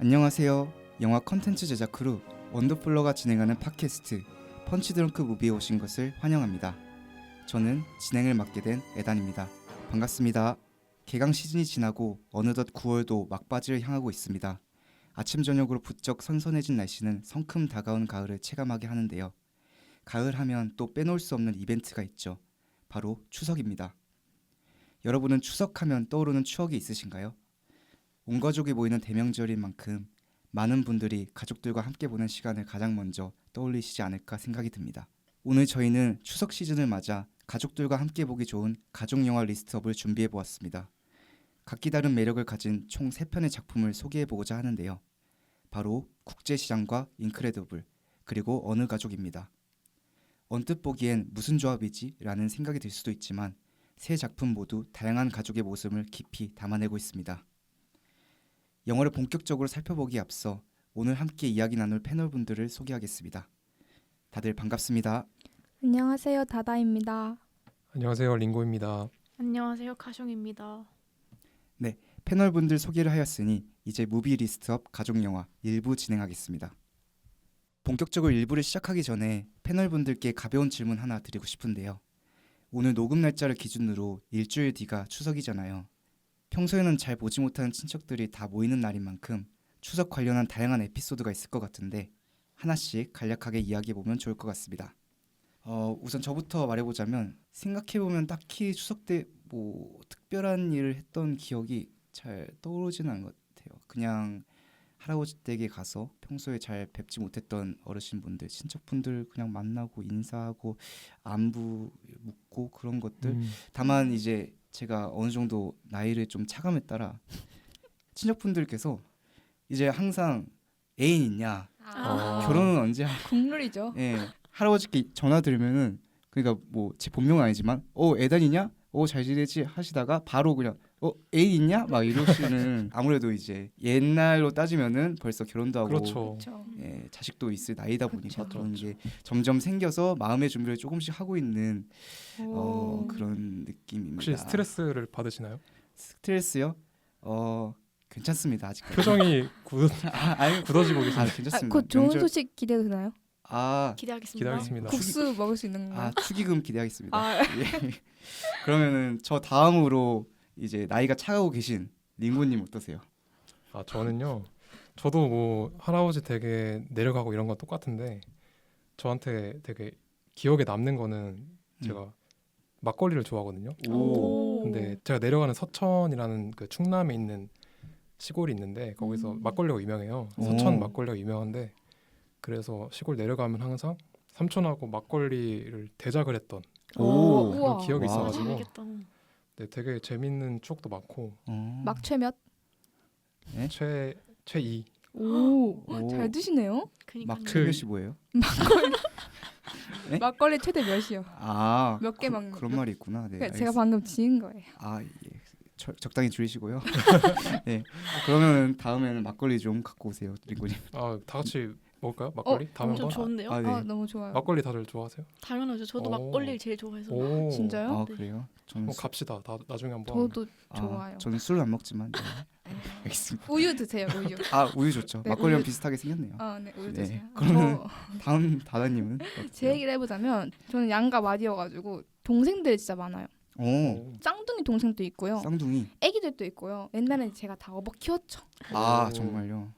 안녕하세요. 영화 컨텐츠 제작 크루 원더플러가 진행하는 팟캐스트 펀치드렁크 무비에 오신 것을 환영합니다. 저는 진행을 맡게 된 에단입니다. 반갑습니다. 개강 시즌이 지나고 어느덧 9월도 막바지를 향하고 있습니다. 아침 저녁으로 부쩍 선선해진 날씨는 성큼 다가온 가을을 체감하게 하는데요. 가을 하면 또 빼놓을 수 없는 이벤트가 있죠. 바로 추석입니다. 여러분은 추석하면 떠오르는 추억이 있으신가요? 온 가족이 모이는 대명절인 만큼 많은 분들이 가족들과 함께 보낸 시간을 가장 먼저 떠올리시지 않을까 생각이 듭니다. 오늘 저희는 추석 시즌을 맞아 가족들과 함께 보기 좋은 가족영화 리스트업을 준비해보았습니다. 각기 다른 매력을 가진 총 3편의 작품을 소개해보고자 하는데요. 바로 국제시장과 인크레더블, 그리고 어느 가족입니다. 언뜻 보기엔 무슨 조합이지? 라는 생각이 들 수도 있지만 세 작품 모두 다양한 가족의 모습을 깊이 담아내고 있습니다. 영화를 본격적으로 살펴보기에 앞서 오늘 함께 이야기 나눌 패널분들을 소개하겠습니다. 다들 반갑습니다. 안녕하세요, 다다입니다. 안녕하세요, 링고입니다. 안녕하세요, 가숑입니다. 네, 패널분들 소개를 하였으니 이제 무비 리스트업 가족영화 1부 진행하겠습니다. 본격적으로 1부를 시작하기 전에 패널분들께 가벼운 질문 하나 드리고 싶은데요. 오늘 녹음 날짜를 기준으로 일주일 뒤가 추석이잖아요. 평소에는 잘 보지 못하는 친척들이 다 모이는 날인 만큼 추석 관련한 다양한 에피소드가 있을 것 같은데 하나씩 간략하게 이야기해보면 좋을 것 같습니다. 우선 저부터 말해보자면 생각해보면 딱히 추석 때 뭐 특별한 일을 했던 기억이 잘 떠오르지는 않은 것 같아요. 그냥 할아버지 댁에 가서 평소에 잘 뵙지 못했던 어르신분들, 친척분들 그냥 만나고 인사하고 안부 묻고 그런 것들. 다만 이제 제가 어느 정도 나이를 좀 차감에 따라 친척분들께서 이제 항상 애인 있냐, 결혼은 언제 국룰이죠. 예, 할아버지께 전화 드리면은 그러니까 뭐 제 본명은 아니지만 애단이냐? 잘 지내지? 하시다가 바로 그냥 애인 있냐? 막 이러시는 아무래도 이제 옛날로 따지면은 벌써 결혼도 하고 그렇죠. 예, 자식도 있을 나이다 보니까 그쵸, 그런 게 점점 생겨서 마음의 준비를 조금씩 하고 있는 그런 느낌입니다. 혹시 스트레스를 받으시나요? 스트레스요? 괜찮습니다. 아직. 표정이 굳어지고 계시네요. 괜찮습니다. 곧 좋은 명절- 소식 기대되나요? 기대하겠습니다. 기다리겠습니다. 국수 먹을 수 있는 건가요? 축의금 기대하겠습니다. 아. 예. 그러면은 저 다음으로 이제 나이가 차가고 계신 링고님 어떠세요? 저는요. 저도 뭐 할아버지 댁에 내려가고 이런 건 똑같은데 저한테 되게 기억에 남는 거는 제가 막걸리를 좋아하거든요. 오. 근데 제가 내려가는 서천이라는 그 충남에 있는 시골이 있는데 거기서 막걸리가 유명해요. 서천 오. 막걸리가 유명한데 그래서 시골 내려가면 항상 삼촌하고 막걸리를 대작을 했던 오. 그런 우와. 기억이 와. 있어가지고 재밌겠다. 네, 되게 재밌는 추억도 많고 막최 몇? 최2 오, 오. 잘 드시네요. 그니까 막 최몇이 뭐예요? 네? 막걸리 최대 몇이요? 아, 몇 개 먹는 그런 말이 있구나. 네, 그러니까 제가 알겠습니다. 방금 지은 거예요. 예. 적당히 줄이시고요. 네. 그러면 다음에는 막걸리 좀 갖고 오세요, 링고님. 다 같이 먹을까요? 막걸리? 다음에 엄청 한번? 좋은데요? 아, 네. 너무 좋아요. 막걸리 다들 좋아하세요? 당연하죠. 저도 오. 막걸리를 제일 좋아해서. 오. 진짜요? 네. 그래요? 저는 갑시다. 나중에 한번. 저도 좋아요. 저는 술을 안 먹지만 네. 알겠습니다. 우유 드세요, 우유. 우유 좋죠. 네, 막걸리랑 우유. 비슷하게 생겼네요. 네, 우유 네. 드세요. 그러면 다음 다다님은 제 얘기를 해보자면 저는 양가 마디여가지고 동생들이 진짜 많아요. 오, 쌍둥이 동생도 있고요. 쌍둥이. 애기들도 있고요. 옛날에 제가 다 업어 키웠죠. 아, 오. 정말요?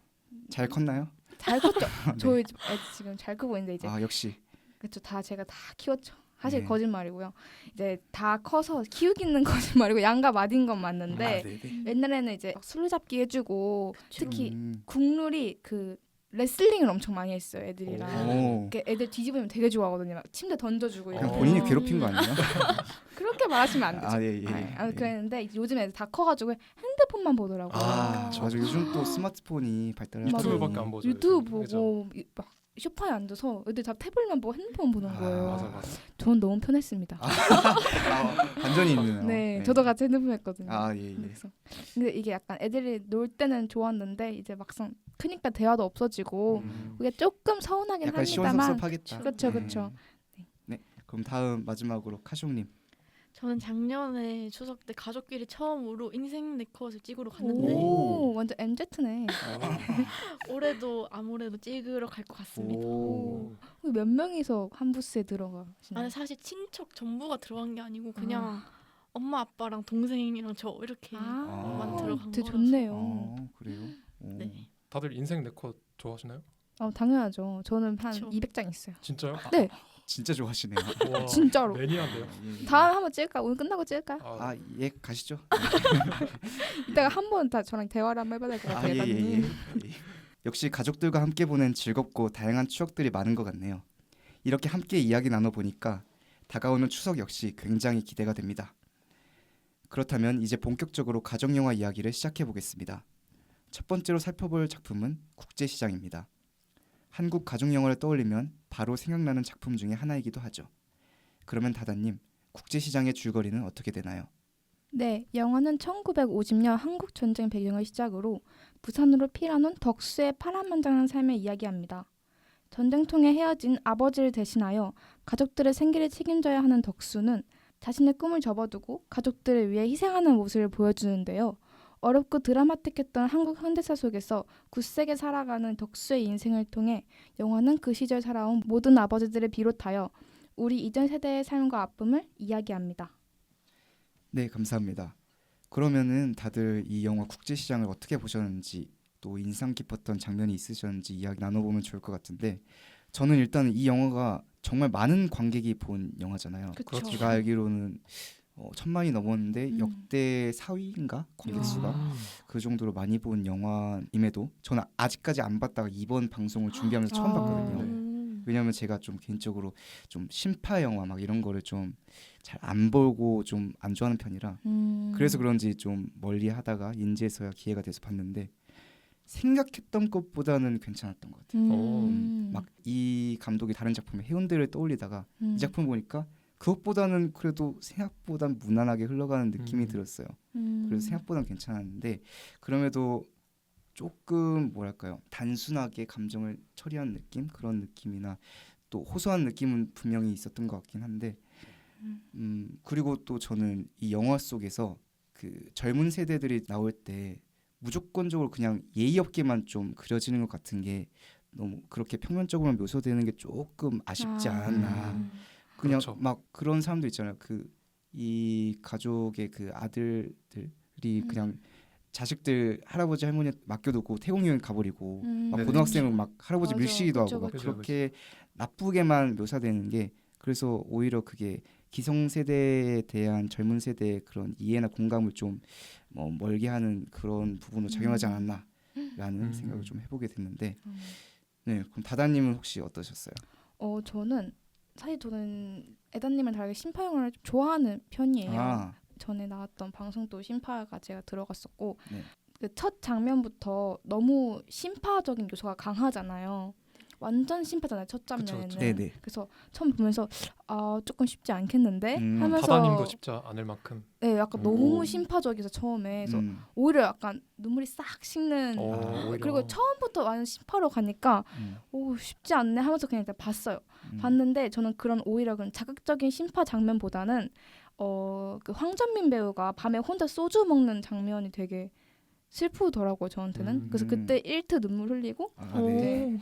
잘 컸나요? 잘 컸죠. 네. 저희 애들 지금 잘 크고 있는데 이제 역시. 그렇죠. 다 제가 다 키웠죠. 사실 네. 거짓말이고요. 이제 다 커서 키우기는 거짓말이고 양가 마딘 건 맞는데 네네. 옛날에는 이제 막 술잡기 해주고 특히 음. 국룰이 그 레슬링을 엄청 많이 했어요. 애들이랑. 오. 이렇게 애들 뒤집으면 되게 좋아하거든요. 막 침대 던져주고 그냥 이러고. 본인이 괴롭힌 거 아니에요? 그렇게 말하시면 안 되죠. 예. 그랬는데 이제 요즘 애들 다 커가지고 핸드폰만 보더라고요. 맞아. 요즘 또 스마트폰이 발달해서 맞아요. 유튜브밖에 안 보죠. 유튜브 요즘. 보고 막 소파에 앉아서 애들 다 태블릿만 보고 핸드폰 보는 거예요. 맞아. 전 너무 편했습니다. 반전이 있네요. 네, 저도 같이 핸드폰 했거든요. 예. 그래서 근데 이게 약간 애들이 놀 때는 좋았는데 이제 막상 크니까 대화도 없어지고 그게 조금 서운하긴 약간 합니다만 시원섭섭하겠다. 그렇죠. 네. 그럼 다음 마지막으로 카숑님. 저는 작년에 추석 때 가족끼리 처음으로 인생 네컷을 찍으러 갔는데 오, 완전 MZ네. 올해도 아무래도 찍으러 갈 것 같습니다. 오. 몇 명이서 한 부스에 들어가시나요? 아니 사실 친척 전부가 들어간 게 아니고 그냥 엄마 아빠랑 동생이랑 저 이렇게만 들어간 되게 거라서. 좋네요. 그래요? 오. 네. 다들 인생 네컷 좋아하시나요? 당연하죠. 저는 한 그쵸. 200장 있어요. 진짜요? 네. 진짜 좋아하시네요. 와, 진짜로. 매니아인데요. 다음 한번 찍을까? 오늘 끝나고 찍을까? 아, 예, 가시죠. 이따가 한 번 다 저랑 대화를 한번 해봐야 될 것 같아요. 예. 역시 가족들과 함께 보낸 즐겁고 다양한 추억들이 많은 것 같네요. 이렇게 함께 이야기 나눠보니까 다가오는 추석 역시 굉장히 기대가 됩니다. 그렇다면 이제 본격적으로 가족영화 이야기를 시작해보겠습니다. 첫 번째로 살펴볼 작품은 국제시장입니다. 한국 가족영화를 떠올리면 바로 생각나는 작품 중에 하나이기도 하죠. 그러면 다다님, 국제시장의 줄거리는 어떻게 되나요? 네, 영화는 1950년 한국 전쟁 배경을 시작으로 부산으로 피난온 덕수의 파란만장한 삶을 이야기합니다. 전쟁통에 헤어진 아버지를 대신하여 가족들의 생계를 책임져야 하는 덕수는 자신의 꿈을 접어두고 가족들을 위해 희생하는 모습을 보여주는데요. 어렵고 드라마틱했던 한국 현대사 속에서 굳세게 살아가는 덕수의 인생을 통해 영화는 그 시절 살아온 모든 아버지들을 비롯하여 우리 이전 세대의 삶과 아픔을 이야기합니다. 네, 감사합니다. 그러면은 다들 이 영화 국제시장을 어떻게 보셨는지 또 인상 깊었던 장면이 있으셨는지 이야기 나눠보면 좋을 것 같은데 저는 일단 이 영화가 정말 많은 관객이 본 영화잖아요. 그쵸. 제가 알기로는 1000만이 넘었는데 역대 4위인가 관객 수가 아. 그 정도로 많이 본 영화임에도 저는 아직까지 안 봤다가 이번 방송을 준비하면서 처음 봤거든요. 왜냐면 제가 좀 개인적으로 좀 신파 영화 막 이런 거를 좀 잘 안 보고 좀 안 좋아하는 편이라 그래서 그런지 좀 멀리 하다가 인제서야 기회가 돼서 봤는데 생각했던 것보다는 괜찮았던 것 같아요. 막 이 감독이 다른 작품에 해운대를 떠올리다가 이 작품 보니까 그것보다는 그래도 생각보다 무난하게 흘러가는 느낌이 들었어요. 그래서 생각보다는 괜찮았는데 그럼에도 조금 뭐랄까요 단순하게 감정을 처리한 느낌 그런 느낌이나 또 호소한 느낌은 분명히 있었던 것 같긴 한데 그리고 또 저는 이 영화 속에서 그 젊은 세대들이 나올 때 무조건적으로 그냥 예의 없게만 좀 그려지는 것 같은 게 너무 그렇게 평면적으로만 묘사되는 게 조금 아쉽지 않았나. 그냥 그렇죠. 막 그런 사람도 있잖아요. 그 이 가족의 그 아들들이 그냥 자식들 할아버지 할머니 맡겨두고 태국 여행 가버리고 막 네네. 고등학생은 막 할아버지 맞아. 밀시기도 그쵸, 하고 막 그쵸. 그렇게 나쁘게만 묘사되는 게 그래서 오히려 그게 기성세대에 대한 젊은 세대의 그런 이해나 공감을 좀 멀게 하는 그런 부분으로 작용하지 않았나라는 생각을 좀 해보게 됐는데 네 그럼 다다님은 혹시 어떠셨어요? 저는 에다님을 다르게 신파 영화를 좀 좋아하는 편이에요. 아, 전에 나왔던 방송도 신파가 제가 들어갔었고 네. 그 첫 장면부터 너무 신파적인 요소가 강하잖아요. 완전 신파잖아요. 첫 장면에는. 그쵸. 네네. 그래서 처음 보면서 조금 쉽지 않겠는데 하면서 다다님도 쉽지 않을 만큼. 네, 약간 너무 신파적이어서 처음에 그래서 오히려 약간 눈물이 싹 식는 오히려. 그리고 처음부터 완전 신파로 가니까 오 쉽지 않네 하면서 그냥 일단 봤어요. 봤는데 저는 오히려 그런 자극적인 신파 장면보다는 그 황정민 배우가 밤에 혼자 소주 먹는 장면이 되게 슬프더라고요 저한테는. 그래서 그때 1트 눈물 흘리고 아, 네.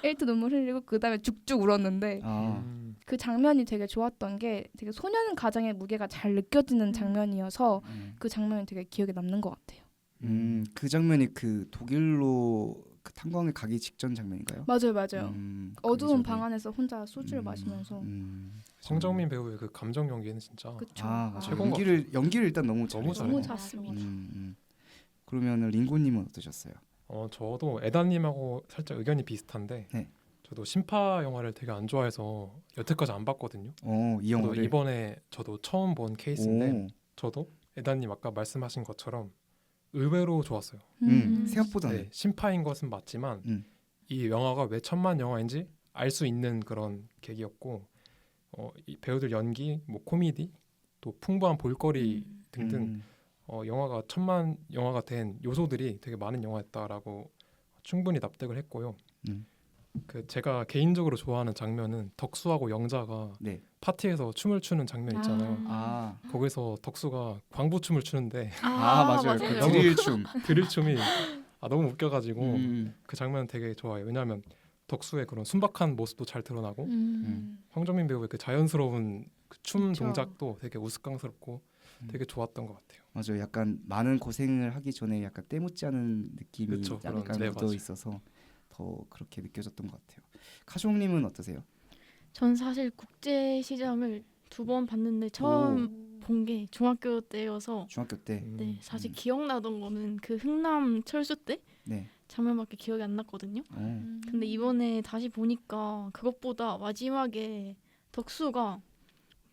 1트 눈물 흘리고 그다음에 죽죽 울었는데 아, 그 장면이 되게 좋았던 게 되게 소년 가장의 무게가 잘 느껴지는 장면이어서 그 장면이 되게 기억에 남는 것 같아요. 그 장면이 그 독일로 그 탄광에 가기 직전 장면인가요? 맞아요. 어두운 그 방 전에. 안에서 혼자 소주를 마시면서 황정민 배우의 그 감정 연기는 진짜 그쵸. 아, 맞아. 최고인 것 연기를 일단 너무 너무 잘했어요. 너무 잘해요. 잘했습니다. 그러면 링고님은 어떠셨어요? 저도 에다님하고 살짝 의견이 비슷한데 네. 저도 신파 영화를 되게 안 좋아해서 여태까지 안 봤거든요. 이 저도 영화를 이번에 저도 처음 본 케이스인데 오, 저도 에다님 아까 말씀하신 것처럼 의외로 좋았어요. 생각보다는 네, 신파인 것은 맞지만 이 영화가 왜 천만 영화인지 알 수 있는 그런 계기였고 이 배우들 연기, 뭐 코미디, 또 풍부한 볼거리 등등 영화가 천만 영화가 된 요소들이 되게 많은 영화였다라고 충분히 납득을 했고요. 그 제가 개인적으로 좋아하는 장면은 덕수하고 영자가 네. 파티에서 춤을 추는 장면 있잖아요. 아, 거기서 덕수가 광부춤을 추는데 맞아요. 그 드릴 춤. 드릴 춤이 너무 웃겨가지고 음. 그 장면 되게 좋아요. 왜냐하면 덕수의 그런 순박한 모습도 잘 드러나고 황정민 배우의 그 자연스러운 그 춤 그쵸. 동작도 되게 우스꽝스럽고 되게 좋았던 것 같아요. 맞아요. 약간 많은 고생을 하기 전에 약간 때묻지 않은 느낌이 그쵸, 그런, 약간 네, 묻어 맞아요. 있어서 더 그렇게 느껴졌던 것 같아요. 카종님은 어떠세요? 전 사실 국제시장을 2번 봤는데 처음 본 게 중학교 때여서 중학교 때. 네 사실 음. 기억나던 거는 그 흥남 철수 때 네. 장면밖에 기억이 안 났거든요. 어. 근데 이번에 다시 보니까 그것보다 마지막에 덕수가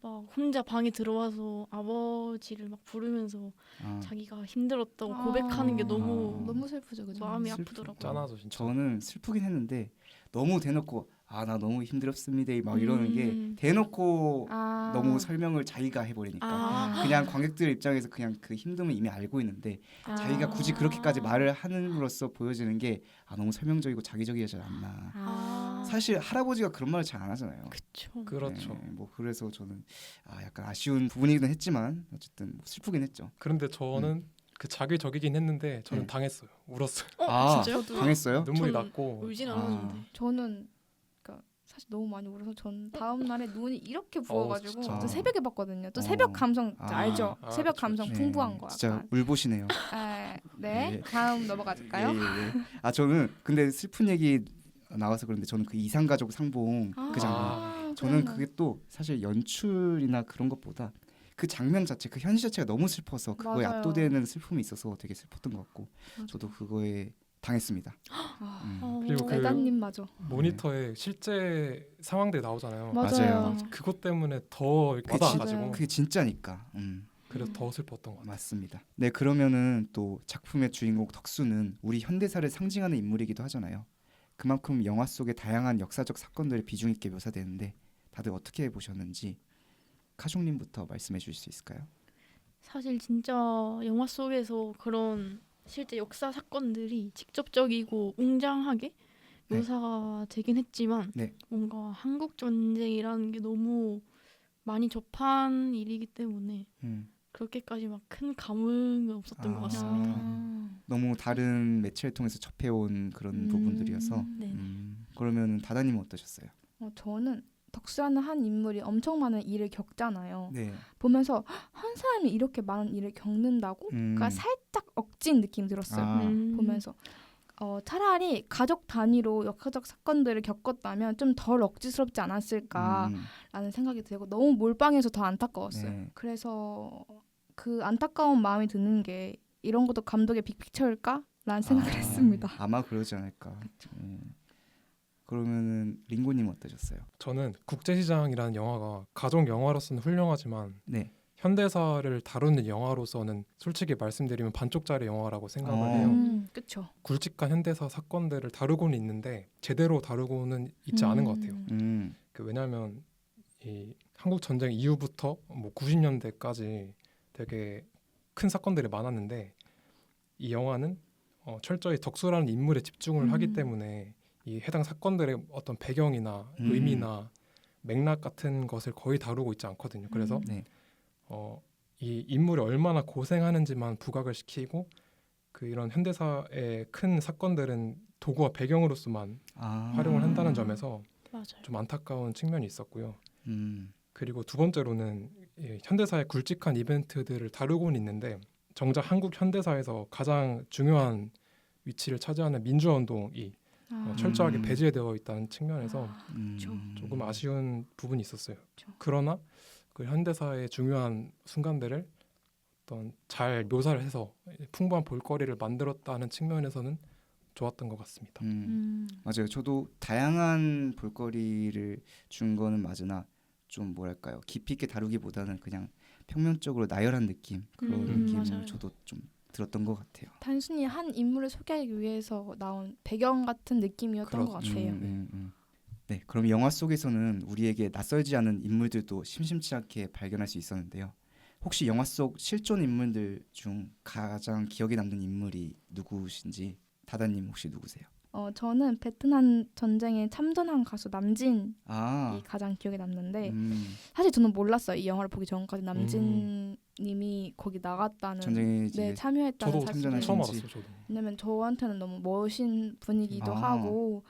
막 혼자 방에 들어와서 아버지를 막 부르면서 아, 자기가 힘들었다고 고백하는 게 너무 너무 슬프죠, 그죠? 마음이 슬프- 아프더라고요. 짠하죠 진짜. 저는 슬프긴 했는데 너무 대놓고 나 너무 힘들었습니다 막 이러는 게 대놓고 너무 설명을 자기가 해버리니까 그냥 관객들 입장에서 그냥 그 힘듦을 이미 알고 있는데 자기가 굳이 그렇게까지 말을 함으로써 보여지는 게 너무 설명적이고 자기적이지 않나. 사실 할아버지가 그런 말을 잘 안 하잖아요. 그쵸. 그렇죠. 네, 뭐 그래서 저는 약간 아쉬운 부분이긴 했지만 어쨌든 뭐 슬프긴 했죠. 그런데 저는 그 자기적이긴 했는데 저는 네. 당했어요. 울었어요. 진짜요? 당했어요? 눈물이 전 났고 울진 아. 않았는데. 저는 그러니까 사실 너무 많이 울어서 전 다음 날에 눈이 이렇게 부어가지고 진짜. 또 새벽에 봤거든요. 또 새벽 감성 알죠? 새벽 그쵸, 감성 그쵸. 풍부한 거 진짜 약간. 울보시네요. 네. 예. 다음 넘어가줄까요? 예. 저는 근데 슬픈 얘기 나와서 그런데 저는 그 이상가족 상봉 그 장면 저는 그게 또 사실 연출이나 그런 것보다 그 장면 자체 그 현실 자체가 너무 슬퍼서 그거에 맞아요. 압도되는 슬픔이 있어서 되게 슬펐던 것 같고 저도 그거에 당했습니다. 그리고 그 에다님 맞아. 모니터에 실제 상황들이 나오잖아요. 맞아요. 그것 때문에 더 그게 와닿아가지고 그게 진짜니까. 그래서 더 슬펐던 것 같아요. 맞습니다. 네, 그러면은 또 작품의 주인공 덕수는 우리 현대사를 상징하는 인물이기도 하잖아요. 그만큼 영화 속의 다양한 역사적 사건들이 비중 있게 묘사되는데 다들 어떻게 보셨는지 카종님부터 말씀해 주실 수 있을까요? 사실 진짜 영화 속에서 그런 실제 역사 사건들이 직접적이고 웅장하게 네. 묘사가 되긴 했지만 네. 뭔가 한국 전쟁이라는 게 너무 많이 접한 일이기 때문에 그렇게까지 막 큰 감흥은 없었던 것 같습니다. 너무 다른 매체를 통해서 접해온 그런 부분들이어서 네. 그러면 다다님은 어떠셨어요? 저는 덕수라는 한 인물이 엄청 많은 일을 겪잖아요. 네. 보면서 한 사람이 이렇게 많은 일을 겪는다고? 그러니까 살짝 억진 느낌 들었어요. 보면서 차라리 가족 단위로 역사적 사건들을 겪었다면 좀 덜 억지스럽지 않았을까라는 생각이 들고 너무 몰빵해서 더 안타까웠어요. 네. 그래서 그 안타까운 마음이 드는 게 이런 것도 감독의 빅픽처일까라는 생각을 했습니다. 아마 그러지 않을까. 그러면은 링고님 어떠셨어요? 저는 국제시장이라는 영화가 가족 영화로서는 훌륭하지만 네. 현대사를 다루는 영화로서는 솔직히 말씀드리면 반쪽짜리 영화라고 생각을 해요. 그렇죠. 굵직한 현대사 사건들을 다루고는 있는데 제대로 다루고는 있지 않은 것 같아요. 왜냐하면 이 한국 전쟁 이후부터 뭐 90년대까지 되게 큰 사건들이 많았는데 이 영화는 철저히 덕수라는 인물에 집중을 하기 때문에 이 해당 사건들의 어떤 배경이나 의미나 맥락 같은 것을 거의 다루고 있지 않거든요. 그래서 네. 이 인물이 얼마나 고생하는지만 부각을 시키고 그 이런 현대사의 큰 사건들은 도구와 배경으로서만 활용을 한다는 점에서 맞아요. 좀 안타까운 측면이 있었고요. 음. 그리고 두 번째로는 현대사의 굵직한 이벤트들을 다루고는 있는데 정작 한국 현대사에서 가장 중요한 위치를 차지하는 민주화운동이 철저하게 배제되어 있다는 측면에서 조금 아쉬운 부분이 있었어요. 그러나 그 현대사의 중요한 순간들을 어떤 잘 묘사를 해서 풍부한 볼거리를 만들었다는 측면에서는 좋았던 것 같습니다. 맞아요. 저도 다양한 볼거리를 준 거는 맞으나 좀 뭐랄까요, 깊이 있게 다루기보다는 그냥 평면적으로 나열한 느낌 그런 느낌을 맞아요. 저도 좀 들었던 것 같아요. 단순히 한 인물을 소개하기 위해서 나온 배경 같은 느낌이었던 것 그렇죠. 같아요. 네, 그럼 영화 속에서는 우리에게 낯설지 않은 인물들도 심심치 않게 발견할 수 있었는데요. 혹시 영화 속 실존 인물들 중 가장 기억에 남는 인물이 누구신지 다다님 혹시 누구세요? 저는 베트남 전쟁에 참전한 가수 남진이 아, 가장 기억에 남는데 사실 저는 몰랐어요. 이 영화를 보기 전까지 남진님이 거기 나갔다는 전쟁에 이제 네, 참여했다는 저도 사실을 처음 참전하신지. 알았어요. 저도. 왜냐면 저한테는 너무 멋진 분이기도 아. 하고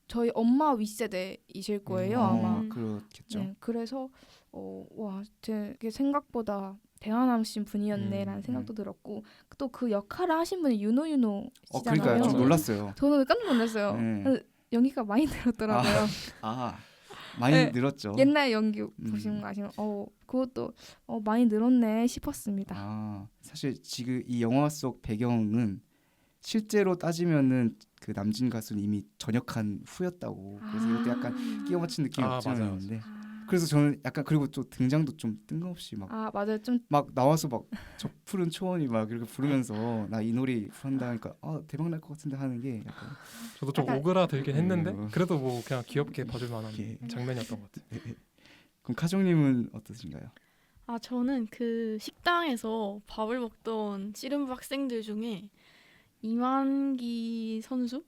저희 엄마 윗세대이실 거예요 아마. 그렇겠죠. 네, 그래서 와, 되게 생각보다 대단하신 분이었네라는 생각도 들었고 또 그 역할을 하신 분이 윤호 씨잖아요. 그러니까요. 좀 맞아요. 놀랐어요. 저는 깜짝 놀랐어요. 네. 연기가 많이 늘었더라고요. 많이 네, 늘었죠. 옛날 연기 보시는 거 아시면 그것도 많이 늘었네 싶었습니다. 사실 지금 이 영화 속 배경은 실제로 따지면은 그 남진 가수는 이미 전역한 후였다고. 그래서 이것도 약간 끼워 맞춘 느낌이 없지 않아 맞아요. 있는데. 그래서 저는 약간 그리고 또 등장도 좀 뜬금없이 막 맞아요. 좀 나와서 막 저 푸른 초원이 막 이렇게 부르면서 나 이 노래 부른다 하니까 대박 날 것 같은데 하는 게 약간 저도 좀 약간- 오그라들긴 했는데 그래도 뭐 그냥 귀엽게 봐줄 만한 예. 장면이었던 것 같아요. 그럼 카종님은 어떠신가요? 저는 그 식당에서 밥을 먹던 씨름부 학생들 중에 이만기 선수가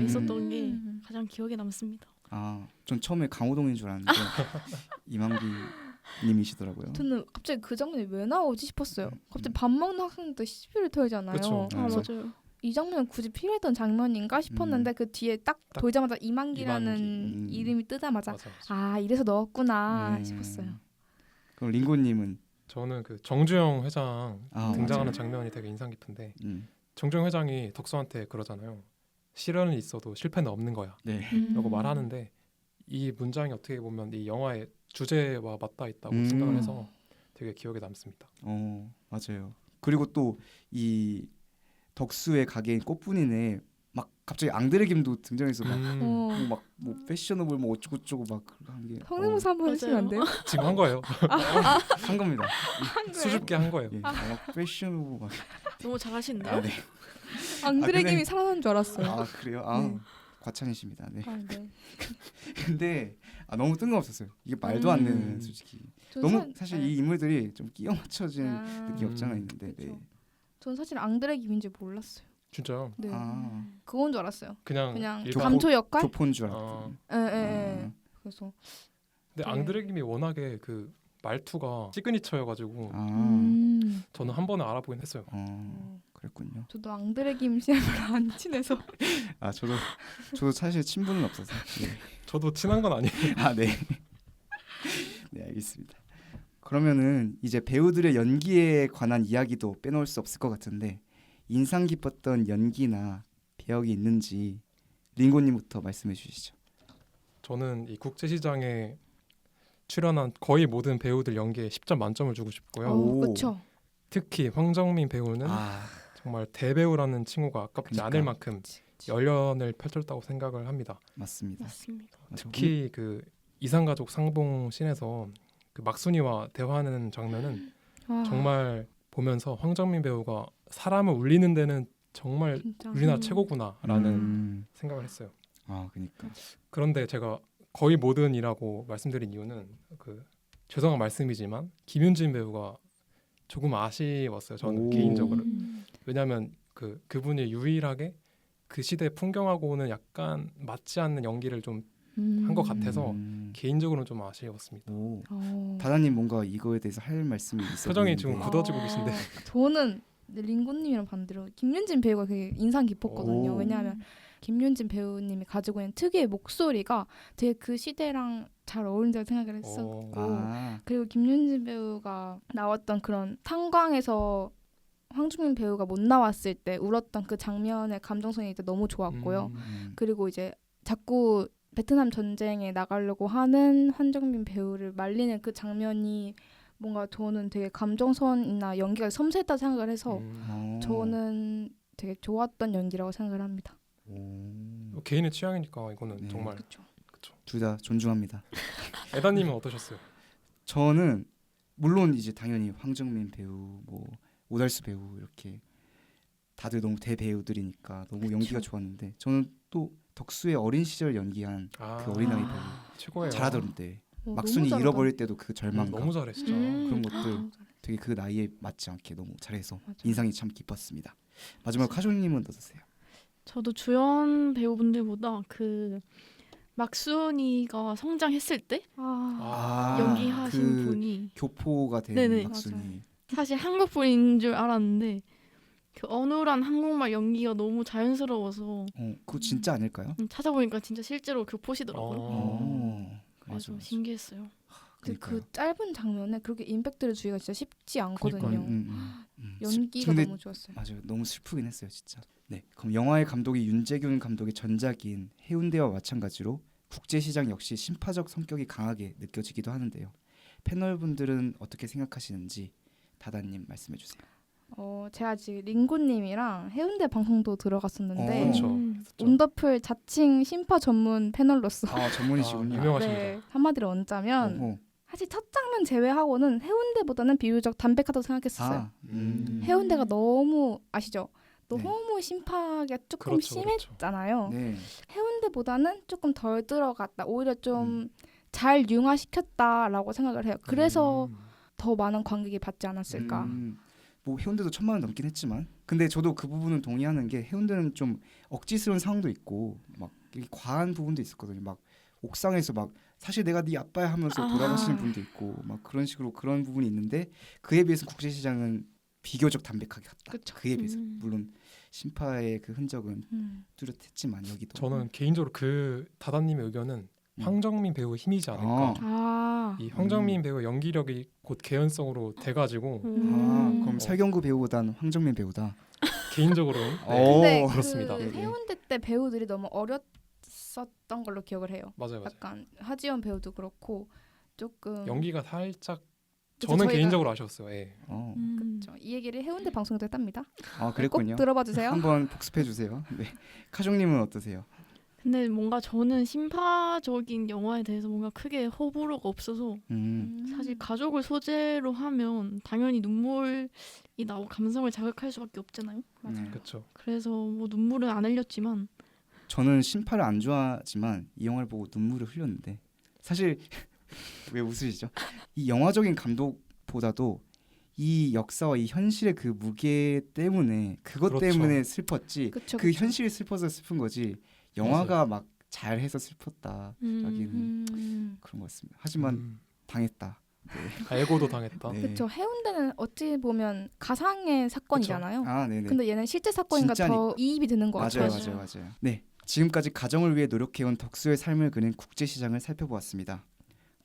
있었던 게 가장 기억에 남습니다. 전 처음에 강호동인 줄 알았는데 이만기 님이시더라고요. 저는 갑자기 그 장면이 왜 나오지 싶었어요. 갑자기 밥 먹는 학생들 시비를 털잖아요. 그쵸. 그래서 맞아요. 이 장면은 굳이 필요했던 장면인가 싶었는데 그 뒤에 딱 돌자마자 이만기라는 이만기. 이름이 뜨자마자 맞아. 이래서 넣었구나 싶었어요. 그럼 링고님은 저는 그 정주영 회장 등장하는 맞아요. 장면이 되게 인상 깊은데 음. 정주영 회장이 덕수한테 그러잖아요. 시련은 있어도 실패는 없는 거야 네. 라고 말하는데 이 문장이 어떻게 보면 이 영화의 주제와 맞닿아 있다고 생각을 해서 되게 기억에 남습니다. 맞아요. 그리고 또 이 덕수의 가게인 꽃분이네 막 갑자기 앙드레 김도 등장해서 막 뭐 패셔너블 뭐 어쩌고저쩌고 막 하는 게 성대모사 한번 해주시면 안 돼요? 지금 한 거예요. 한 겁니다. 수줍게 한 거예요. 예, 막 패셔너블 막 너무 잘하시는데요? 네. 앙드레 근데- 김이 살아난 줄 알았어요. 그래요? 네. 과찬이십니다. 네. 네. 근데 너무 뜬금없었어요. 이게 말도 안 되는 솔직히. 너무 사실 이 인물들이 좀 끼워 맞춰진 느낌이 없지 않아 있는데. 네. 전 사실 앙드레 김인지 몰랐어요. 진짜요? 네. 아. 그건 줄 알았어요. 그냥 일반- 감초 역할? 교포인 줄 알았거든요. 예. 그래서 근데 네. 앙드레김이 워낙에 그 말투가 시그니처여가지고 저는 한 번에 알아보긴 했어요. 그랬군요. 저도 앙드레 김 씨랑 별로 안 친해서 저도 사실 친분은 없어서. 네. 저도 친한 건 아니에요. 네. 네, 알겠습니다. 그러면은 이제 배우들의 연기에 관한 이야기도 빼놓을 수 없을 것 같은데 인상 깊었던 연기나 배역이 있는지 링고님부터 말씀해 주시죠. 저는 이 국제시장에 출연한 거의 모든 배우들 연기에 10점 만점을 주고 싶고요. 그렇죠. 특히 황정민 배우는 정말 대배우라는 칭호가 아깝지 그러니까. 않을 만큼 열연을 펼쳤다고 생각을 합니다. 맞습니다. 특히 그 이상가족 상봉 씬에서 그 막순이와 대화하는 장면은 정말 보면서 황정민 배우가 사람을 울리는 데는 정말 진짜. 우리나라 최고구나라는 생각을 했어요. 그러니까. 그런데 제가 거의 모든이라고 말씀드린 이유는 그 죄송한 말씀이지만 김윤진 배우가 조금 아쉬웠어요. 저는 개인적으로. 왜냐하면 그분이 유일하게 그 시대 풍경하고는 약간 맞지 않는 연기를 좀 한 것 같아서 개인적으로는 좀 아쉬웠습니다. 다다님 뭔가 이거에 대해서 할 말씀이 있어요? 표정이 지금 굳어지고 계신데. 저는 링고님이랑 반대로 김윤진 배우가 되게 인상 깊었거든요. 왜냐하면 김윤진 배우님이 가지고 있는 특유의 목소리가 되게 그 시대랑 잘 어울린다고 생각을 했었고 그리고 김윤진 배우가 나왔던 그런 탄광에서 황정민 배우가 못 나왔을 때 울었던 그 장면의 감정성이 너무 좋았고요. 그리고 이제 자꾸 베트남 전쟁에 나가려고 하는 황정민 배우를 말리는 그 장면이 뭔가 저는 되게 감정선이나 연기가 섬세했다고 생각을 해서 저는 되게 좋았던 연기라고 생각을 합니다. 개인의 취향이니까 이거는 네. 정말 둘 다 존중합니다. 에다님은 어떠셨어요? 저는 물론 이제 당연히 황정민 배우, 뭐 오달수 배우 이렇게 다들 너무 대배우들이니까 너무 연기가 좋았는데 저는 또 덕수의 어린 시절 연기한 그 어린아이 배우 최고예요. 잘하던데 너무 막순이 잘하다. 잃어버릴 때도 그 절망감 너무 잘해 진짜. 그런 것들 되게 그 나이에 맞지 않게 너무 잘해서 인상이 참 깊었습니다. 마지막 카조님은 어떠세요? 저도 주연 배우분들보다 그 막순이가 성장했을 때 연기하신 그 분이 교포가 된 네네. 막순이. 사실 한국 분인 줄 알았는데 그 어눌한 한국말 연기가 너무 자연스러워서 그거 진짜 아닐까요? 찾아보니까 진짜 실제로 교포시더라고요. 맞아. 그래서 신기했어요. 그 짧은 장면에 그렇게 임팩트를 주기가 진짜 쉽지 않거든요. 그러니까요. 연기가 근데 너무 좋았어요. 맞아요. 너무 슬프긴 했어요, 진짜. 네, 그럼 영화의 감독이 윤재균 감독의 전작인 해운대와 마찬가지로 국제시장 역시 신파적 성격이 강하게 느껴지기도 하는데요. 패널분들은 어떻게 생각하시는지 다다님 말씀해 주세요. 제가 지금 링고님이랑 해운대 방송도 들어갔었는데 그렇죠. 온더풀 자칭 심파 전문 패널로서 전문이시군요. 유명하십니다. 네, 한마디로 얹자면 사실 첫 장면 제외하고는 해운대보다는 비교적 담백하다고 생각했었어요. 해운대가 너무 아시죠? 너무 심파가 조금 그렇죠, 심했잖아요. 네. 해운대보다는 조금 덜 들어갔다. 오히려 좀 잘 융화시켰다라고 생각을 해요. 그래서 더 많은 관객이 받지 않았을까. 뭐 해운대도 1,000만 원 넘긴 했지만, 근데 저도 그 부분은 동의하는 게 해운대는 좀 억지스러운 상황도 있고 막 이게 과한 부분도 있었거든요. 막 옥상에서 막 사실 내가 네 아빠야 하면서 돌아가시는 분도 있고 막 그런 식으로 그런 부분이 있는데 그에 비해서 국제시장은 비교적 담백하게 갔다. 그쵸. 그에 비해서 물론 심파의 그 흔적은 뚜렷했지만 여기도 저는 개인적으로 그 다다님의 의견은 황정민 배우의 힘이지 않을까. 이 황정민 배우의 연기력이 곧 개연성으로 돼가지고 그럼 설경구 배우보단 황정민 배우다. 개인적으로 근데 그렇습니다. 그 해운대 때 배우들이 너무 어렸었던 걸로 기억을 해요. 맞아요. 약간 하지연 배우도 그렇고 조금 연기가 살짝 그쵸, 저는 저희가- 개인적으로 아쉬웠어요. 예. 그렇죠. 이 얘기를 해운대 방송에서 했답니다. 그랬군요. 꼭 들어봐 주세요. 한번 복습해 주세요. 네. 카종님은 어떠세요? 근데 뭔가 저는 심파적인 영화에 대해서 뭔가 크게 호불호가 없어서 사실 가족을 소재로 하면 당연히 눈물이 나고 감성을 자극할 수밖에 없잖아요. 그렇죠. 그래서 뭐 눈물은 안 흘렸지만 저는 심파를 안 좋아하지만 이 영화를 보고 눈물을 흘렸는데 사실 왜 웃으시죠? 이 영화적인 감독보다도 이 역사와 이 현실의 그 무게 때문에 그것 그렇죠. 때문에 슬펐지 그쵸, 그 그쵸. 현실이 슬퍼서 슬픈 거지 영화가 막 잘해서 슬펐다 여기는 그런 것 같습니다. 하지만 당했다. 네. 알고도 당했다. 네. 그렇죠. 해운대는 어찌 보면 가상의 사건이잖아요. 네네. 근데 얘는 실제 사건인가 더 이입이 되는 것 같아요. 맞아요. 네, 지금까지 가정을 위해 노력해온 덕수의 삶을 그린 국제시장을 살펴보았습니다.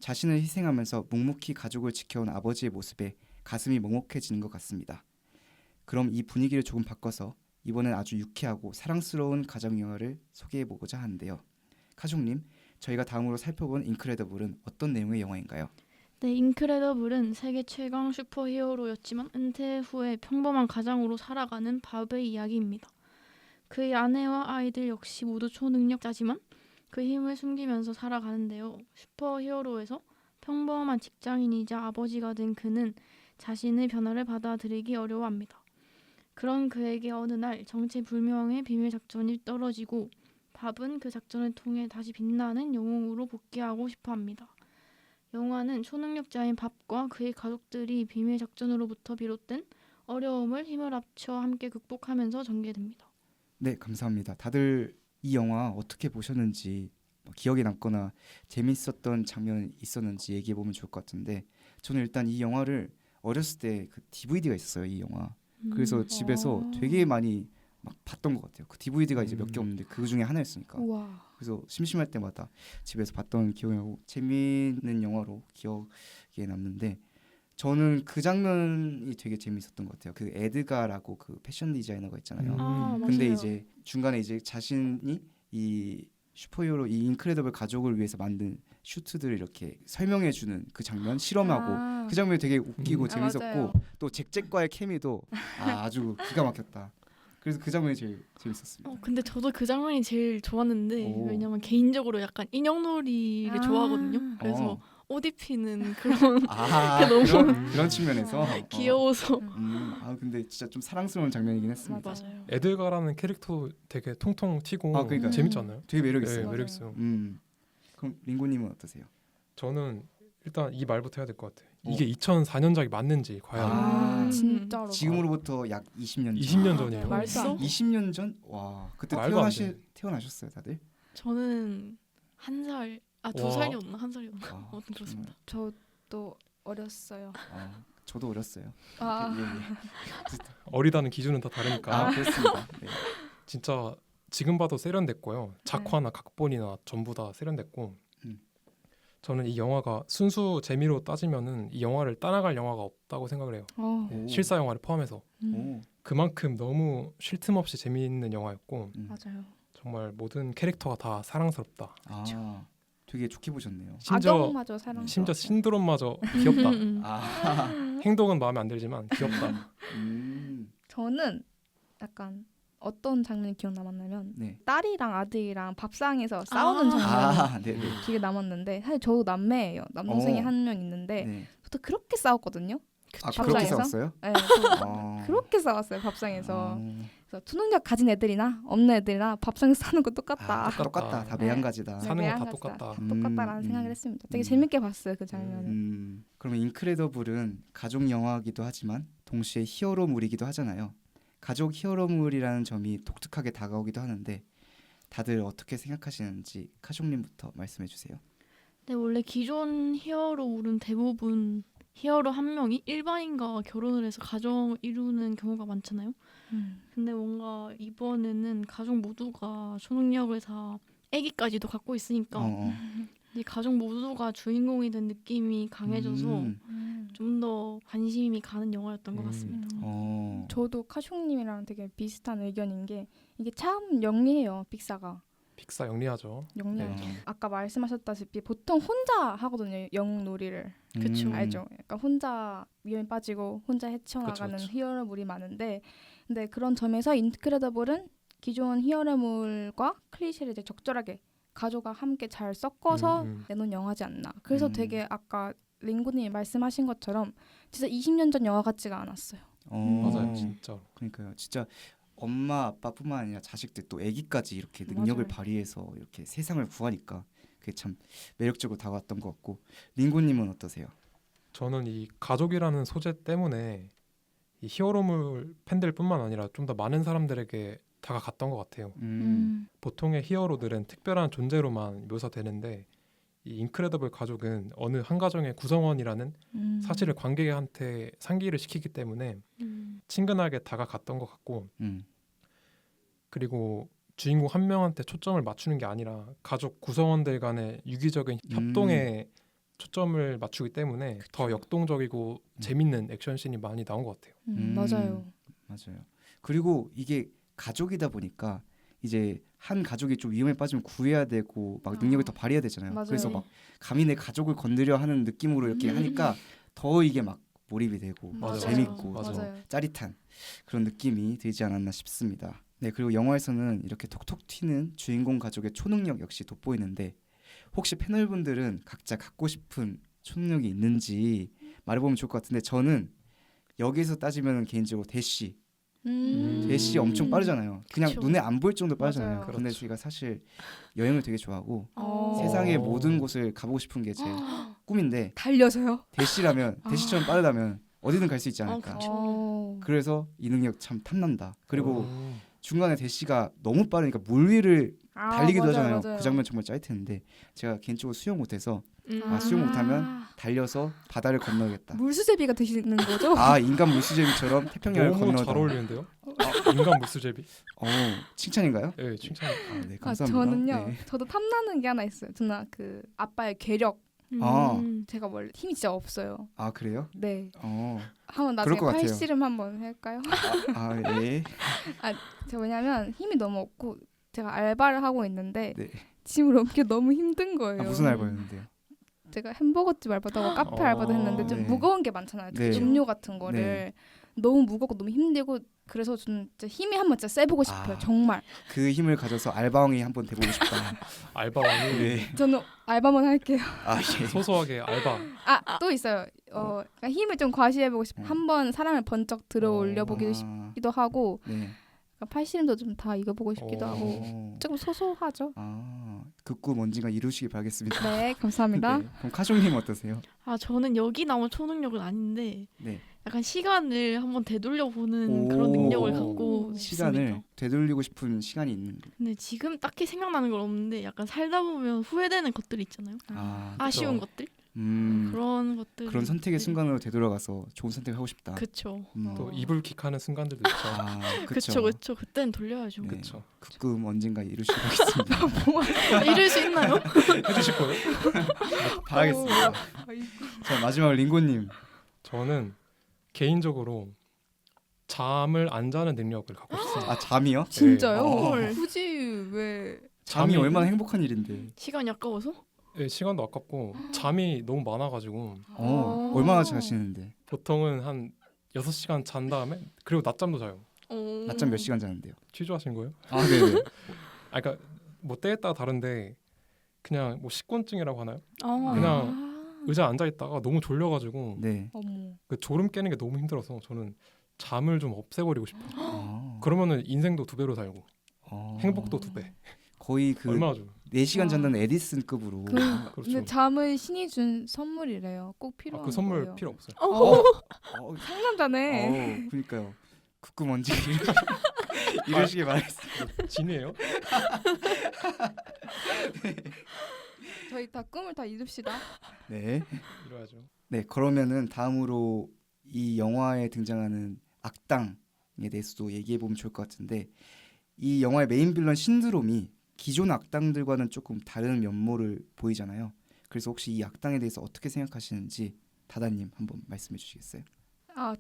자신을 희생하면서 묵묵히 가족을 지켜온 아버지의 모습에 가슴이 먹먹해지는 것 같습니다. 그럼 이 분위기를 조금 바꿔서 이번엔 아주 유쾌하고 사랑스러운 가정 영화를 소개해보고자 하는데요. 카종님, 저희가 다음으로 살펴본 인크레더블은 어떤 내용의 영화인가요? 네, 인크레더블은 세계 최강 슈퍼히어로였지만 은퇴 후에 평범한 가장으로 살아가는 밥의 이야기입니다. 그의 아내와 아이들 역시 모두 초능력자지만 그 힘을 숨기면서 살아가는데요. 슈퍼히어로에서 평범한 직장인이자 아버지가 된 그는 자신의 변화를 받아들이기 어려워합니다. 그런 그에게 어느 날 정체불명의 비밀 작전이 떨어지고 밥은 그 작전을 통해 다시 빛나는 영웅으로 복귀하고 싶어합니다. 영화는 초능력자인 밥과 그의 가족들이 비밀 작전으로부터 비롯된 어려움을 힘을 합쳐 함께 극복하면서 전개됩니다. 네, 감사합니다. 다들 이 영화 어떻게 보셨는지 기억에 남거나 재밌었던 장면 있었는지 얘기해 보면 좋을 것 같은데 저는 일단 이 영화를 어렸을 때 그 DVD가 있었어요. 이 영화. 그래서 집에서 되게 많이 막 봤던 것 같아요. 그 DVD가 이제 몇 개 없는데 그 중에 하나였으니까. 우와. 그래서 심심할 때마다 집에서 봤던 기억이 나고 재미있는 영화로 기억에 남는데 저는 그 장면이 되게 재밌었던 것 같아요. 그 에드가라고 그 패션 디자이너가 있잖아요. 근데 맞아요. 이제 중간에 이제 자신이 이 슈퍼히어로 이 인크레더블 가족을 위해서 만든 슈트들을 이렇게 설명해주는 그 장면 실험하고 그 장면이 되게 웃기고 재밌었고 맞아요. 또 잭과의 케미도 아주 기가 막혔다. 그래서 그 장면이 제일 재밌었습니다. 근데 저도 그 장면이 제일 좋았는데 왜냐면 개인적으로 약간 인형놀이를 좋아하거든요. 그래서 옷 입히는 그런 너무 그런 측면에서 귀여워서 근데 진짜 좀 사랑스러운 장면이긴 했습니다. 맞아요. 에드가라는 캐릭터 되게 통통 튀고 그러니까요. 재밌지 않나요? 되게 매력 네, 있어요. 매력 있어요. 그럼 링고님은 어떠세요? 저는 일단 이 말부터 해야 될 것 같아요. 이게 2004년작이 맞는지 과연 아, 진짜로. 지금으로부터 약 20년 전. 20년 전이에요. 벌써? 20년 전? 와, 그때 말도 안 돼. 태어나셨어요, 다들? 저는 한 살, 두 와. 살이었나 한 살이었나. 아, 아무튼 그렇습니다. 저도 어렸어요. 저도 어렸어요. 아. 예, 예. 어리다는 기준은 다 다르니까 그렇습니다. 네. 진짜 지금 봐도 세련됐고요. 작화나 각본이나 전부 다 세련됐고 음. 저는 이 영화가 순수 재미로 따지면은 이 영화를 따라갈 영화가 없다고 생각을 해요. 오. 실사 영화를 포함해서 오. 그만큼 너무 쉴 틈 없이 재미있는 영화였고 맞아요. 정말 모든 캐릭터가 다 사랑스럽다. 되게 좋게 보셨네요. 아동마저 사랑. 심지어 신드롬마저 귀엽다. 아, 행동은 마음에 안 들지만 귀엽다. 저는 약간 어떤 장면이 기억 남았냐면 네. 딸이랑 아들이랑 밥상에서 싸우는 장면이 아, 네, 네. 기억에 남았는데 사실 저도 남매예요. 남동생이 어. 한 명 있는데 네. 저도 그렇게 싸웠거든요. 아, 밥상에서? 그렇게 싸웠어요? 네, 저 아. 그렇게 싸웠어요 밥상에서. 아. 그래서 초능력 가진 애들이나 없는 애들이나 밥상에서 사는 거 똑같다. 똑같다. 다 네. 매한가지다. 사는 건 다 매한가지다. 똑같다. 똑같다라는 음, 생각을 했습니다. 되게 음. 재밌게 봤어요 그 장면을. 그러면 인크레더블은 가족 영화이기도 하지만 동시에 히어로물이기도 하잖아요. 가족 히어로물이라는 점이 독특하게 다가오기도 하는데 다들 어떻게 생각하시는지 카숑님부터 말씀해 주세요. 네, 원래 기존 히어로물은 대부분 히어로 한 명이 일반인과 결혼을 해서 가정을 이루는 경우가 많잖아요. 근데 뭔가 이번에는 가족 모두가 초능력을 다 아기까지도 갖고 있으니까 이 가족 모두가 주인공이 된 느낌이 강해져서 좀 더 관심이 가는 영화였던 것 같습니다. 저도 카숑님이랑 되게 비슷한 의견인 게 이게 참 영리해요 픽사가. 픽사 영리하죠. 영리하죠. 아까 말씀하셨다시피 보통 혼자 하거든요 영놀이를. 그쵸. 알죠? 약간 혼자 위험에 빠지고 혼자 헤쳐나가는 그쵸. 히어로물이 많은데 근데 그런 점에서 인크레더블은 기존 히어로물과 클리셰를 이제 적절하게 가족과 함께 잘 섞어서 내놓은 영화지 않나. 그래서 되게 아까 링고님이 말씀하신 것처럼 진짜 20년 전 영화 같지가 않았어요. 맞아요, 진짜. 그러니까요. 진짜 엄마 아빠뿐만 아니라 자식들 또 아기까지 이렇게 능력을 맞아요. 발휘해서 이렇게 세상을 구하니까 그게 참 매력적으로 다가왔던 것 같고 링고님은 어떠세요? 저는 이 가족이라는 소재 때문에 이 히어로물 팬들뿐만 아니라 좀 더 많은 사람들에게 다가갔던 것 같아요. 보통의 히어로들은 특별한 존재로만 묘사되는데 이 인크레더블 가족은 어느 한 가정의 구성원이라는 사실을 관객한테 상기를 시키기 때문에 친근하게 다가갔던 것 같고 그리고 주인공 한 명한테 초점을 맞추는 게 아니라 가족 구성원들 간의 유기적인 협동에 초점을 맞추기 때문에 더 역동적이고 재밌는 액션씬이 많이 나온 것 같아요. 맞아요. 맞아요. 그리고 이게 가족이다 보니까 이제 한 가족이 좀 위험에 빠지면 구해야 되고 막 능력을 더 발휘해야 되잖아요. 맞아요. 그래서 막 감히 내 가족을 건드려 하는 느낌으로 이렇게 하니까 더 이게 막 몰입이 되고 맞아요. 재밌고 맞아요. 더 맞아요. 짜릿한 그런 느낌이 들지 않았나 싶습니다. 네, 그리고 영화에서는 이렇게 톡톡 튀는 주인공 가족의 초능력 역시 돋보이는데 혹시 패널분들은 각자 갖고 싶은 초능력이 있는지 말해보면 좋을 것 같은데 저는 여기서 따지면 개인적으로 대쉬 대쉬 엄청 빠르잖아요. 그냥 그쵸. 눈에 안 보일 정도로 빠르잖아요. 맞아요. 근데 그렇죠. 저희가 사실 여행을 되게 좋아하고 어. 세상의 모든 곳을 가보고 싶은 게 제 꿈인데 달려서요? 대쉬라면 대쉬처럼 빠르다면 어디든 갈 수 있지 않을까. 그쵸. 그래서 이 능력 참 탐난다. 그리고 오. 중간에 대쉬가 너무 빠르니까 물 위를 달리기도 맞아요, 하잖아요. 맞아요. 그 장면 정말 짜릿했는데 제가 개인적으로 수영 못해서 음. 수영 못하면 달려서 바다를 건너겠다. 물수제비가 되시는 거죠? 아, 인간 물수제비처럼 태평양을 너무 건너다. 잘 어울리는데요? 인간 물수제비? 칭찬인가요? 네, 칭찬. 네, 아, 감사합니다. 저는요. 네. 저도 탐나는 게 하나 있어요. 저는 그 아빠의 괴력. 아. 제가 원래 힘이 진짜 없어요. 아, 그래요? 네. 그럴 한번 나중에 것 같아요. 팔씨름 한번 할까요? 예. 제가 왜냐면 힘이 너무 없고 제가 알바를 하고 있는데 네. 짐을 옮기 너무 힘든 거예요. 무슨 알바였는데요? 제가 햄버거집 알바도 하고 카페 알바도 했는데 좀 네. 무거운 게 많잖아요. 네. 음료 같은 거를 네. 너무 무겁고 너무 힘들고 그래서 저는 진짜 힘이 한번 진짜 세보고 싶어요. 아. 정말. 그 힘을 가져서 알바왕이 한번 돼보고 싶다. 알바왕이 네. 저는 알바만 할게요. 예. 소소하게 알바. 또 있어요. 그러니까 힘을 좀 과시해보고 싶어요. 한번 사람을 번쩍 들어 올려보기도 싶기도 하고 네. 팔씨름도 좀 다 이겨보고 싶기도 하고 어. 조금 소소하죠. 그 꿈 언젠가 이루시길 바라겠습니다. 네, 감사합니다. 네, 그럼 카종님 어떠세요? 저는 여기 나온 초능력은 아닌데 네. 약간 시간을 한번 되돌려 보는 오. 그런 능력을 갖고 시간을 싶습니다. 되돌리고 싶은 시간이 있는. 근데 지금 딱히 생각나는 건 없는데 약간 살다 보면 후회되는 것들 있잖아요. 아쉬운 것들 그런 것들 그런 선택의 순간으로 되돌아가서 좋은 선택을 하고 싶다. 그쵸. 또 이불킥하는 순간들도 있죠. 그쵸. 그때는 돌려야죠. 네. 그렇죠. 그 꿈 언젠가 이루시길 바라겠습니다. 이룰 수 있나요? 해주실 거예요? 바라겠습니다. 자, 마지막으로 링고님. 저는 개인적으로 잠을 안 자는 능력을 갖고 싶습니다. 아, 잠이요? 진짜요? 네. 굳이 왜? 잠이 잠이- 얼마나 행복한 일인데. 시간이 아까워서? 네, 시간도 아깝고 잠이 너무 많아가지고 얼마나 자시는데? 보통은 한 6시간 잔 다음에 그리고 낮잠도 자요. 낮잠 몇 시간 자는데요? 취조하신 거예요? 아, 네네. 그러니까 뭐 때에 따라 다른데 그냥 뭐 식곤증이라고 하나요? 그냥 그냥 의자에 앉아 있다가 너무 졸려가지고 네. 어머. 그 졸음 깨는 게 너무 힘들어서 저는 잠을 좀 없애버리고 싶어요. 아, 그러면은 인생도 2배로 살고 아. 행복도 2배. 거의 그 얼마나 좋아요. 4시간 잔다는 에디슨급으로. 그렇죠. 근데 잠은 신이 준 선물이래요. 꼭 필요한 그 선물 거예요. 필요 없어요. 상남자네. 그러니까요. 그 꿈 언제 이루시길 바라겠습니다. 진이에요? 저희 다 꿈을 다 이룹시다. 네. 이뤄야죠. 네, 그러면은 다음으로 이 영화에 등장하는 악당에 대해서도 얘기해 보면 좋을 것 같은데, 이 영화의 메인 빌런 신드롬이 기존 악당들과는 조금 다른 면모를 보이잖아요. 그래서 혹시 이 악당에 대해서 어떻게 생각하시는지 다다님 한번 말씀해 주시겠어요?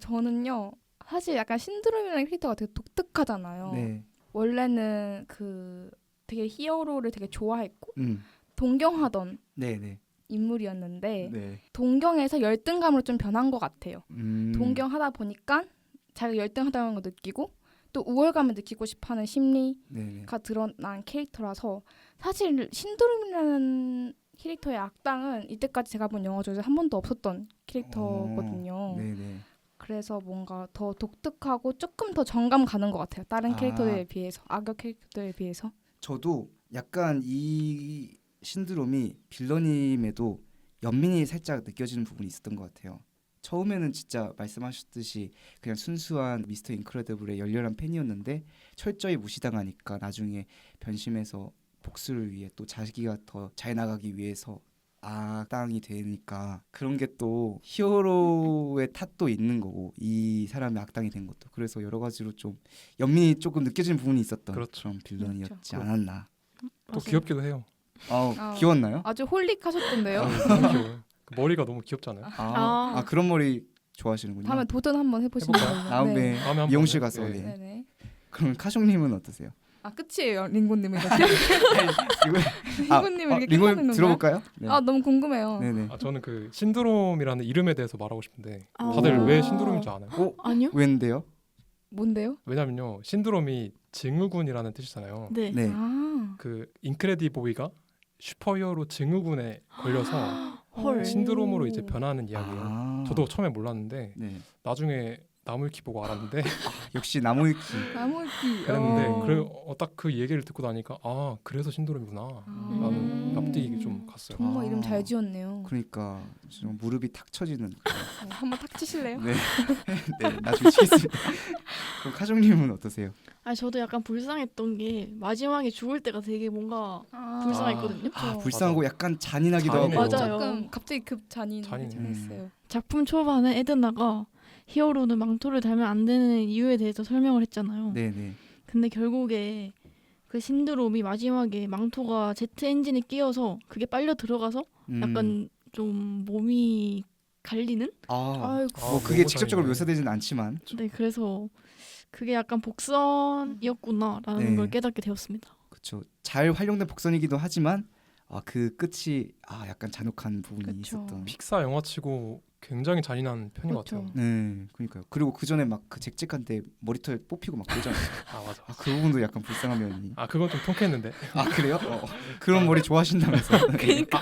저는요. 사실 약간 신드롬이라는 캐릭터가 되게 독특하잖아요. 네. 원래는 그 되게 히어로를 되게 좋아했고 음. 동경하던 네, 네. 인물이었는데 네. 동경에서 열등감으로 좀 변한 것 같아요. 음. 동경하다 보니까 자기가 열등하다는 걸 느끼고 또 우월감을 느끼고 싶어하는 심리가 네, 네. 드러난 캐릭터라서 사실 신드롬이라는 캐릭터의 악당은 이때까지 제가 본 영화 중에서 한 번도 없었던 캐릭터거든요. 네, 네. 그래서 뭔가 더 독특하고 조금 더 정감 가는 것 같아요. 다른 캐릭터들에 비해서, 악역 캐릭터들에 비해서. 저도 약간 이 신드롬이 빌런임에도 연민이 살짝 느껴지는 부분이 있었던 것 같아요. 처음에는 진짜 말씀하셨듯이 그냥 순수한 미스터 인크레더블의 열렬한 팬이었는데 철저히 무시당하니까 나중에 변심해서 복수를 위해 또 자기가 더 잘 나가기 위해서 악당이 되니까 그런 게 또 히어로의 탓도 있는 거고 이 사람이 악당이 된 것도, 그래서 여러 가지로 좀 연민이 조금 느껴지는 부분이 있었던 그렇죠. 그런 빌런이었지 그렇죠. 않았나. 또 맞아요. 귀엽기도 해요. 귀여웠나요? 아주 홀릭하셨던데요. 너무 귀여워요. 그 머리가 너무 귀엽잖아요. 그런 머리 좋아하시는군요. 다음에 도전 한번 해보시면 해볼까요? 돼요. 다음에 네. 다음에 한번 미용실 봐요. 가서. 네. 네. 네네. 그럼 카숑님은 어떠세요? 끝이에요. 링고님은 이렇게. 링고님 이렇게 끝나는 링고 건가요? 들어볼까요? 네. 너무 궁금해요. 네네. 저는 그 신드롬이라는 이름에 대해서 말하고 싶은데 아. 다들 왜 신드롬인 줄 아나요? 아니요? 왠데요? 뭔데요? 왜냐면요, 신드롬이 증후군이라는 뜻이잖아요. 네. 네. 그 인크레디보이가 슈퍼히어로 증후군에 걸려서 헐. 신드롬으로 이제 변하는 이야기예요. 아. 저도 처음에 몰랐는데 네. 나중에 나무위키 보고 알았는데 역시 나무위키. 나무위키. 그랬는데 딱 그 얘기를 듣고 나니까 그래서 신드롬이구나 라는 납득이 좀 갔어요. 정말 이름 잘 지었네요. 그러니까 좀 무릎이 탁 쳐지는. 네, 한번 탁 치실래요? 네. 네, 나중에 치겠습니다. 그럼 카종님은 어떠세요? 저도 약간 불쌍했던 게 마지막에 죽을 때가 되게 뭔가 불쌍했거든요. 불쌍하고 약간 잔인하기도 잔인해요. 하고. 맞아요. 조금 갑자기 급 잔인했어요. 작품 초반에 에드나가 히어로는 망토를 달면 안 되는 이유에 대해서 설명을 했잖아요. 네네. 근데 결국에 그 신드롬이 마지막에 망토가 제트 엔진에 끼어서 그게 빨려 들어가서 약간 좀 몸이 갈리는? 뭐 그게 직접적으로 묘사되지는 않지만. 네, 그래서 그게 약간 복선이었구나라는 네. 걸 깨닫게 되었습니다. 그렇죠. 잘 활용된 복선이기도 하지만 그 끝이 약간 잔혹한 부분이 그쵸. 있었던. 픽사 영화치고 굉장히 잔인한 편인 것 그쵸. 같아요. 네, 그러니까요. 그리고 그 전에 막 그 잭잭한테 머리털 뽑히고 막 그러잖아요. 맞아. 그 부분도 약간 불쌍한 면이. 그건 좀 통쾌했는데. 그래요? 그런 머리 좋아하신다면서. 그러니까.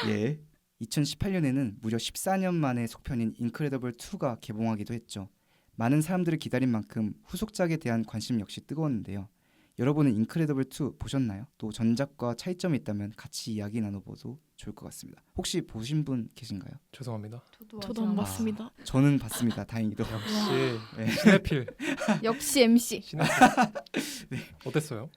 예. 2018년에는 무려 14년 만에 속편인 인크레더블 2가 개봉하기도 했죠. 많은 사람들을 기다린 만큼 후속작에 대한 관심 역시 뜨거웠는데요. 여러분은 인크레더블 2 보셨나요? 또 전작과 차이점이 있다면 같이 이야기 나눠봐도 좋을 것 같습니다. 혹시 보신 분 계신가요? 죄송합니다. 저도 안 봤습니다. 저는 봤습니다. 다행히도. 역시 네. 시네필. 역시 MC. 시네필. 네. 어땠어요?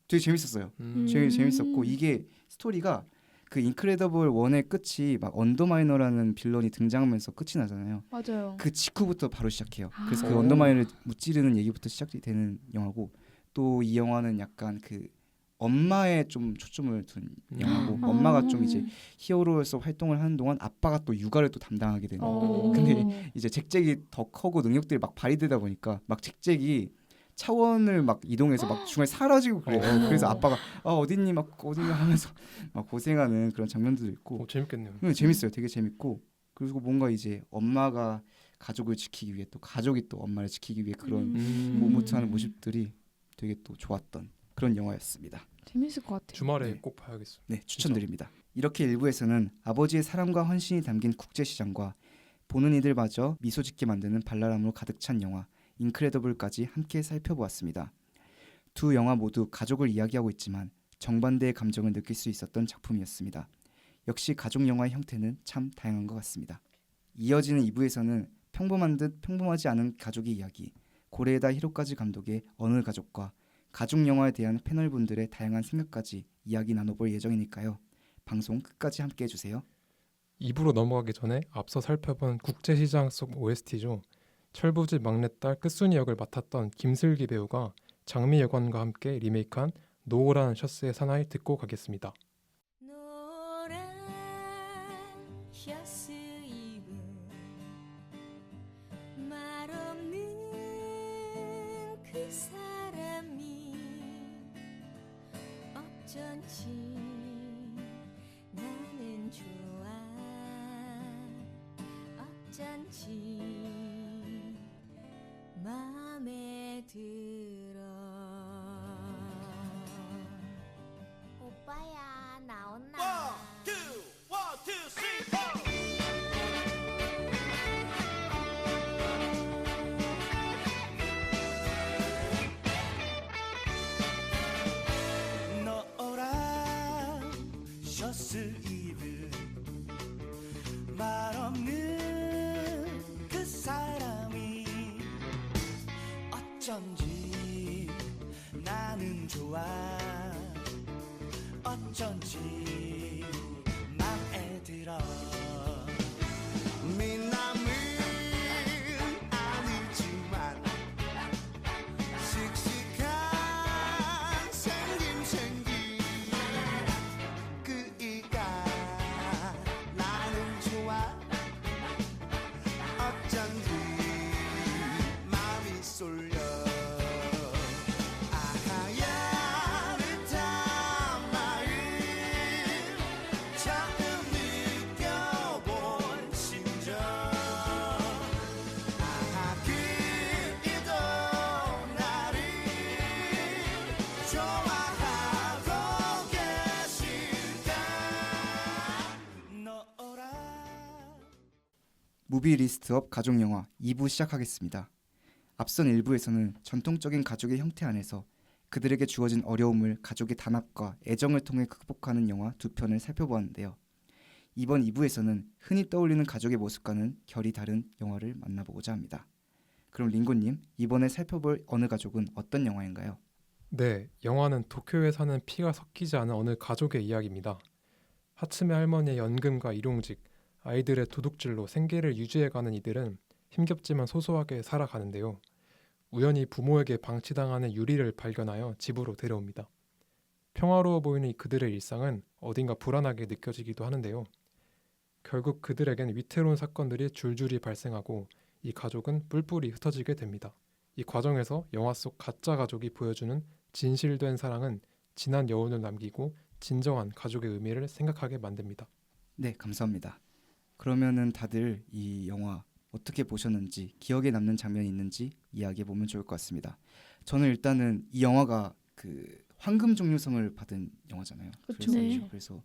되게 재밌었어요. 재밌었고 이게 스토리가 그 인크레더블 1의 끝이 막 언더마이너라는 빌런이 등장하면서 끝이 나잖아요. 맞아요. 그 직후부터 바로 시작해요. 그래서 아. 그 언더마이너를 무찌르는 얘기부터 시작이 되는 영화고 또 이 영화는 약간 그 엄마에 좀 초점을 둔 영화고 엄마가 좀 이제 히어로로서 활동을 하는 동안 아빠가 또 육아를 또 담당하게 되는 근데 이제 잭잭이 더 커고 능력들이 막 발휘되다 보니까 막 잭잭이 차원을 막 이동해서 막 중간에 사라지고 그래요. 그래서 아빠가 어딨니 막 어딨니 하면서 막 고생하는 그런 장면들도 있고 재밌겠네요. 재밌어요. 되게 재밌고 그리고 뭔가 이제 엄마가 가족을 지키기 위해 또 가족이 또 엄마를 지키기 위해 그런 모무트하는 모습들이 되게 또 좋았던 그런 영화였습니다. 재밌을 것 같아요. 주말에 네. 꼭 봐야겠어요. 네, 추천드립니다. 이렇게 일부에서는 아버지의 사랑과 헌신이 담긴 국제시장과 보는 이들마저 미소 짓게 만드는 발랄함으로 가득 찬 영화 인크레더블까지 함께 살펴보았습니다. 두 영화 모두 가족을 이야기하고 있지만 정반대의 감정을 느낄 수 있었던 작품이었습니다. 역시 가족 영화의 형태는 참 다양한 것 같습니다. 이어지는 2부에서는 평범한 듯 평범하지 않은 가족의 이야기 고레에다 히로카즈 감독의 어느 가족과 가족 영화에 대한 패널분들의 다양한 생각까지 이야기 나눠볼 예정이니까요. 방송 끝까지 함께 해주세요. 2부로 넘어가기 전에 앞서 살펴본 국제시장 속 OST죠. 철부지 막내딸 끝순이 역을 맡았던 김슬기 배우가 장미 여관과 함께 리메이크한 노을한 셔츠의 사나이 듣고 가겠습니다. 노란 셔츠 입은 말 없는 그 사람이 어쩐지 나는 좋아 어쩐지 맘에 들어 오빠야 나온나 노란 셔츠 입은 말 없는 그 사람이 어쩐지 나는 좋아 어쩐지 맘에 들어 미남은 아니지만 씩씩한 생김 그이가 나는 좋아 어쩐지 마음이 쏠려 아하야릇한 마음 처음 느껴본 심정 아하 그이도 나를 좋아하고 계실까 너라 무비 리스트업 가족 영화 2부 시작하겠습니다. 앞선 1부에서는 전통적인 가족의 형태 안에서 그들에게 주어진 어려움을 가족의 단합과 애정을 통해 극복하는 영화 두 편을 살펴보았는데요. 이번 2부에서는 흔히 떠올리는 가족의 모습과는 결이 다른 영화를 만나보고자 합니다. 그럼 링고님, 이번에 살펴볼 어느 가족은 어떤 영화인가요? 네, 영화는 도쿄에 사는 피가 섞이지 않은 어느 가족의 이야기입니다. 하츠메 할머니의 연금과 일용직, 아이들의 도둑질로 생계를 유지해가는 이들은 힘겹지만 소소하게 살아가는데요. 우연히 부모에게 방치당하는 유리를 발견하여 집으로 데려옵니다. 평화로워 보이는 그들의 일상은 어딘가 불안하게 느껴지기도 하는데요. 결국 그들에겐 위태로운 사건들이 줄줄이 발생하고 이 가족은 뿔뿔이 흩어지게 됩니다. 이 과정에서 영화 속 가짜 가족이 보여주는 진실된 사랑은 진한 여운을 남기고 진정한 가족의 의미를 생각하게 만듭니다. 네, 감사합니다. 그러면은 다들 이 영화 어떻게 보셨는지 기억에 남는 장면이 있는지 이야기해 보면 좋을 것 같습니다. 저는 일단은 이 영화가 그 황금 종려상을 받은 영화잖아요. 그쵸. 네. 그래서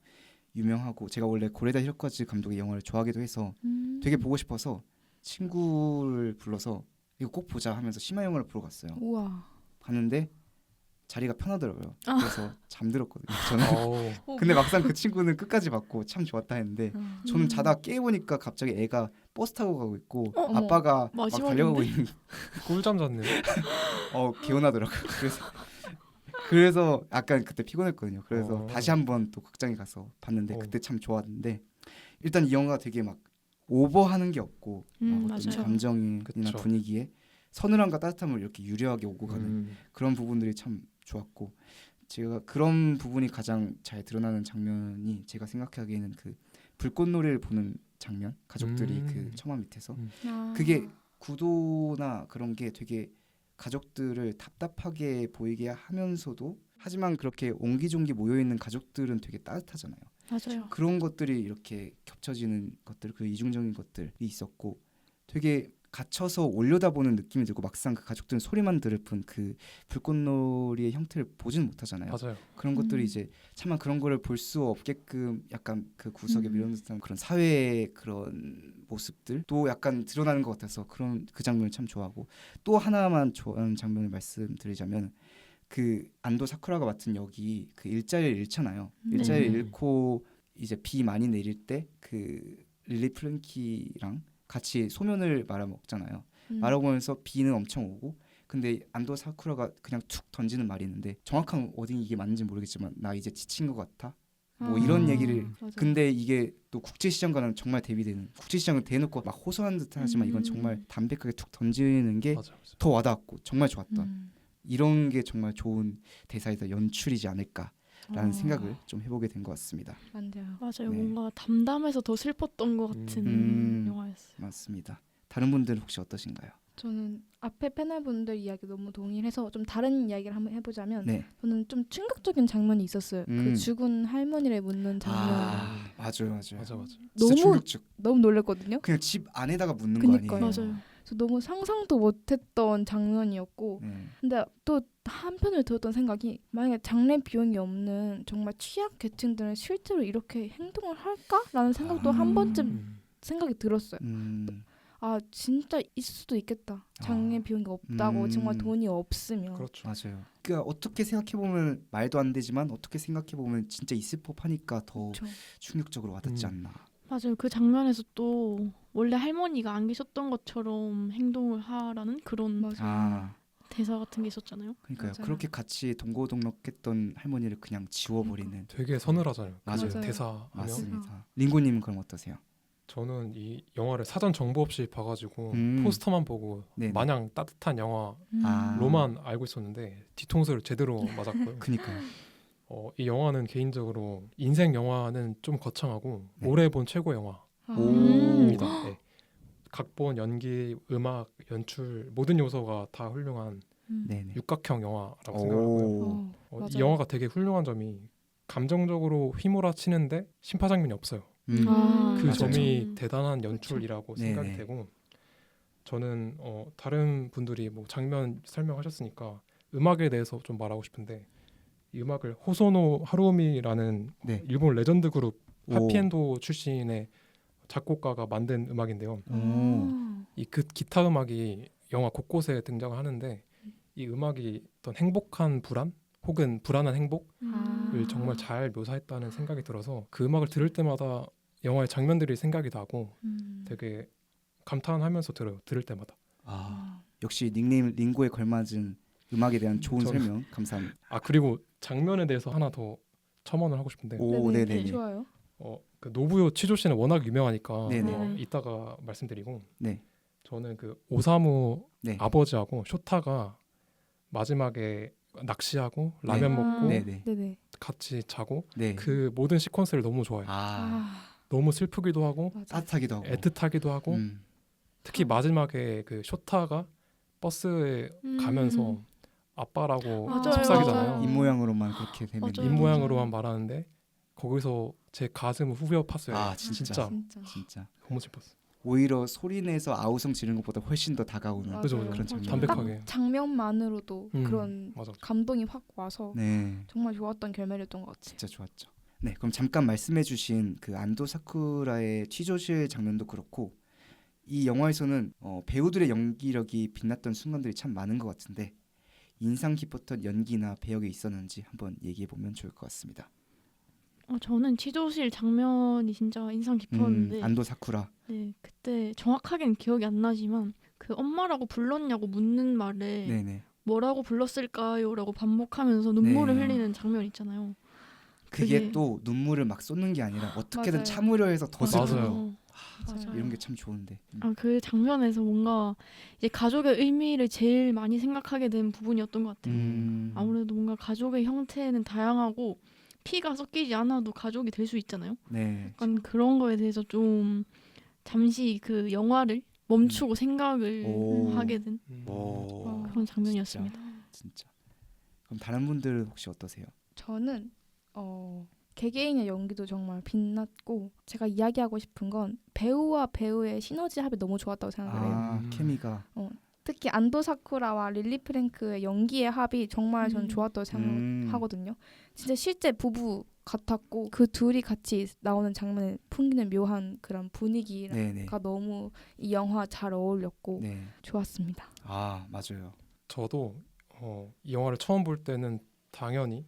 유명하고 제가 원래 고레다 히로카즈 감독의 영화를 좋아하기도 해서 되게 보고 싶어서 친구를 불러서 이거 꼭 보자 하면서 심야 영화를 보러 갔어요. 우와. 봤는데 자리가 편하더라고요. 아. 그래서 잠들었거든요. 저는. 어우, 근데 막상 그 친구는 끝까지 봤고 참 좋았다 했는데 저는 음. 자다 깨보니까 갑자기 애가 버스 타고 가고 있고 어머. 아빠가 막 마지막인데? 달려가고 있는 꿀잠 잤네. 개운하더라고요. 그래서 약간 그때 피곤했거든요. 그래서 어. 다시 한번 또 극장에 가서 봤는데 어. 그때 참 좋았는데 일단 이 영화가 되게 막 오버하는 게 없고 막 어떤 맞아요. 감정이나 그쵸. 분위기에 서늘함과 따뜻함을 이렇게 유려하게 오고 가는 음, 그런 부분들이 참 좋았고 제가 그런 부분이 가장 잘 드러나는 장면이 제가 생각하기에는 그 불꽃놀이를 보는 장면 가족들이 그 처마 밑에서 그게 구도나 그런 게 되게 가족들을 답답하게 보이게 하면서도 하지만 그렇게 옹기종기 모여있는 가족들은 되게 따뜻하잖아요. 맞아요. 그런 것들이 이렇게 겹쳐지는 것들 그 이중적인 것들이 있었고 되게 갇혀서 올려다보는 느낌이 들고 막상 그 가족들은 소리만 들을 뿐 그 불꽃놀이의 형태를 보지는 못하잖아요. 맞아요. 그런 것들이 이제 차마 그런 거를 볼 수 없게끔 약간 그 구석에 밀어넣은 듯한 그런 사회의 그런 모습들도 약간 드러나는 것 같아서 그런 그 장면을 참 좋아하고 또 하나만 좋아하는 장면을 말씀드리자면 그 안도 사쿠라가 맡은 역이 그 일자리를 잃잖아요. 일자리를 네. 잃고 이제 비 많이 내릴 때 그 릴리 플랭키랑 같이 소면을 말아 먹잖아요. 말아 먹으면서 비는 엄청 오고 근데 안도 사쿠라가 그냥 툭 던지는 말이 있는데 정확한 워딩이 이게 맞는지 모르겠지만 나 이제 지친 것 같아 뭐 이런 얘기를 근데 이게 또 국제시장과는 정말 대비되는 국제시장은 대놓고 막 호소하는 듯 하지만 이건 정말 담백하게 툭 던지는 게 맞아요. 더 와닿았고 정말 좋았던 이런 게 정말 좋은 대사이다 연출이지 않을까라는 생각을 좀 해보게 된 것 같습니다. 맞아요. 네. 뭔가 담담해서 더 슬펐던 것 같은 영화였어요. 맞습니다. 다른 분들은 혹시 어떠신가요? 저는 앞에 패널분들 이야기 너무 동의해서 좀 다른 이야기를 한번 해보자면 네. 저는 좀 충격적인 장면이 있었어요. 그 죽은 할머니를 묻는 장면. 맞아요. 맞아. 진짜 너무 충격적. 너무 놀랐거든요. 그냥 집 안에다가 묻는 그니까요. 거 아니에요? 맞아요. 그래서 너무 상상도 못했던 장면이었고 네. 근데 또 한편으로 들었던 생각이 만약에 장례 비용이 없는 정말 취약 계층들은 실제로 이렇게 행동을 할까라는 생각도 한 번쯤 생각이 들었어요. 아 진짜 있을 수도 있겠다. 장례 비용이 없다고 정말 돈이 없으면. 그렇죠. 맞아요. 그러니까 어떻게 생각해 보면 말도 안 되지만 어떻게 생각해 보면 진짜 있을 법하니까 더 그쵸. 충격적으로 와닿지 않나. 맞아요. 그 장면에서 또 원래 할머니가 안 계셨던 것처럼 행동을 하라는 그런 맞아요. 대사 같은 게 있었잖아요. 그러니까요. 맞아요. 그렇게 같이 동고동락했던 할머니를 그냥 지워버리는. 되게 서늘하잖아요. 맞아요. 그 대사 하면 맞습니다. 링고님은 그럼 어떠세요? 저는 이 영화를 사전 정보 없이 봐가지고 포스터만 보고 네네. 마냥 따뜻한 영화로만 아. 알고 있었는데 뒤통수를 제대로 맞았고요. 그니까요. 이 영화는 개인적으로 인생 영화는 좀 거창하고 네. 올해 본 최고 영화입니다. 오. 네. 각본, 연기, 음악, 연출 모든 요소가 다 훌륭한 네네. 육각형 영화라고 생각하고요. 이 맞아요. 영화가 되게 훌륭한 점이 감정적으로 휘몰아치는데 심파 장면이 없어요. 그 맞아요. 점이 대단한 연출이라고 네네. 생각이 되고 저는 다른 분들이 뭐 장면 설명하셨으니까 음악에 대해서 좀 말하고 싶은데 이 음악을 호소노 하루미라는 네. 일본 레전드 그룹 오. 하피엔도 출신의 작곡가가 만든 음악인데요. 이 그 기타 음악이 영화 곳곳에 등장을 하는데 이 음악이 어떤 행복한 불안 혹은 불안한 행복을 정말 잘 묘사했다는 생각이 들어서 그 음악을 들을 때마다 영화의 장면들이 생각이 나고 되게 감탄하면서 들어요. 들을 때마다. 역시 닉네임 링고에 걸맞은 음악에 대한 좋은 저는- 설명 감사합니다. 그리고 장면에 대해서 하나 더 첨언을 하고 싶은데 오, 네네. 좋아요. 그 노부요 치조 씨는 워낙 유명하니까 네네. 이따가 말씀드리고 네. 저는 그 오사무 네. 아버지하고 쇼타가 마지막에 낚시하고 라면 네. 먹고 네네. 네네. 같이 자고 네. 그 모든 시퀀스를 너무 좋아해요. 너무 슬프기도 하고 맞아. 따뜻하기도 하고. 애틋하기도 하고 특히 마지막에 그 쇼타가 버스에 가면서 아빠라고 맞아요, 속삭이잖아요. 맞아요. 입 모양으로만 그렇게 되면. 맞아요. 입 모양으로만 말하는데 거기서 제 가슴을 후벼 팠어요. 진짜. 진짜. 진짜. 너무 슬펐어. 오히려 소리 내서 아우성 지르는 것보다 훨씬 더 다가오는 맞아요. 그죠, 그런 장면. 담백하게. 딱 장면만으로도 그런 맞아. 감동이 확 와서 네. 정말 좋았던 결말이었던 것 같아요. 진짜 좋았죠. 네, 그럼 잠깐 말씀해주신 그 안도 사쿠라의 취조실 장면도 그렇고 이 영화에서는 배우들의 연기력이 빛났던 순간들이 참 많은 것 같은데 인상 깊었던 연기나 배역이 있었는지 한번 얘기해 보면 좋을 것 같습니다. 저는 취조실 장면이 진짜 인상 깊었는데 안도 사쿠라. 네, 그때 정확하게는 기억이 안 나지만 그 엄마라고 불렀냐고 묻는 말에 네네. 뭐라고 불렀을까요? 라고 반복하면서 눈물을 네. 흘리는 장면 있잖아요. 그게 또 눈물을 막 쏟는 게 아니라 어떻게든 맞아요. 참으려 해서 더 맞아요. 슬프고 맞아요. 이런 게 참 좋은데. 그 장면에서 뭔가 이제 가족의 의미를 제일 많이 생각하게 된 부분이었던 것 같아요. 아무래도 뭔가 가족의 형태는 다양하고 피가 섞이지 않아도 가족이 될 수 있잖아요. 네. 약간 그런 거에 대해서 좀 잠시 그 영화를 멈추고 생각을 오. 하게 된 오. 그런 장면이었습니다. 진짜. 그럼 다른 분들은 혹시 어떠세요? 저는 개개인의 연기도 정말 빛났고 제가 이야기하고 싶은 건 배우와 배우의 시너지 합이 너무 좋았다고 생각을 해요. 케미가. 특히 안도 사쿠라와 릴리 프랭크의 연기의 합이 정말 전 좋았다고 생각하거든요. 진짜 실제 부부 같았고 그 둘이 같이 나오는 장면에 풍기는 묘한 그런 분위기가 네네. 너무 이 영화 잘 어울렸고 네. 좋았습니다. 맞아요. 저도 이 영화를 처음 볼 때는 당연히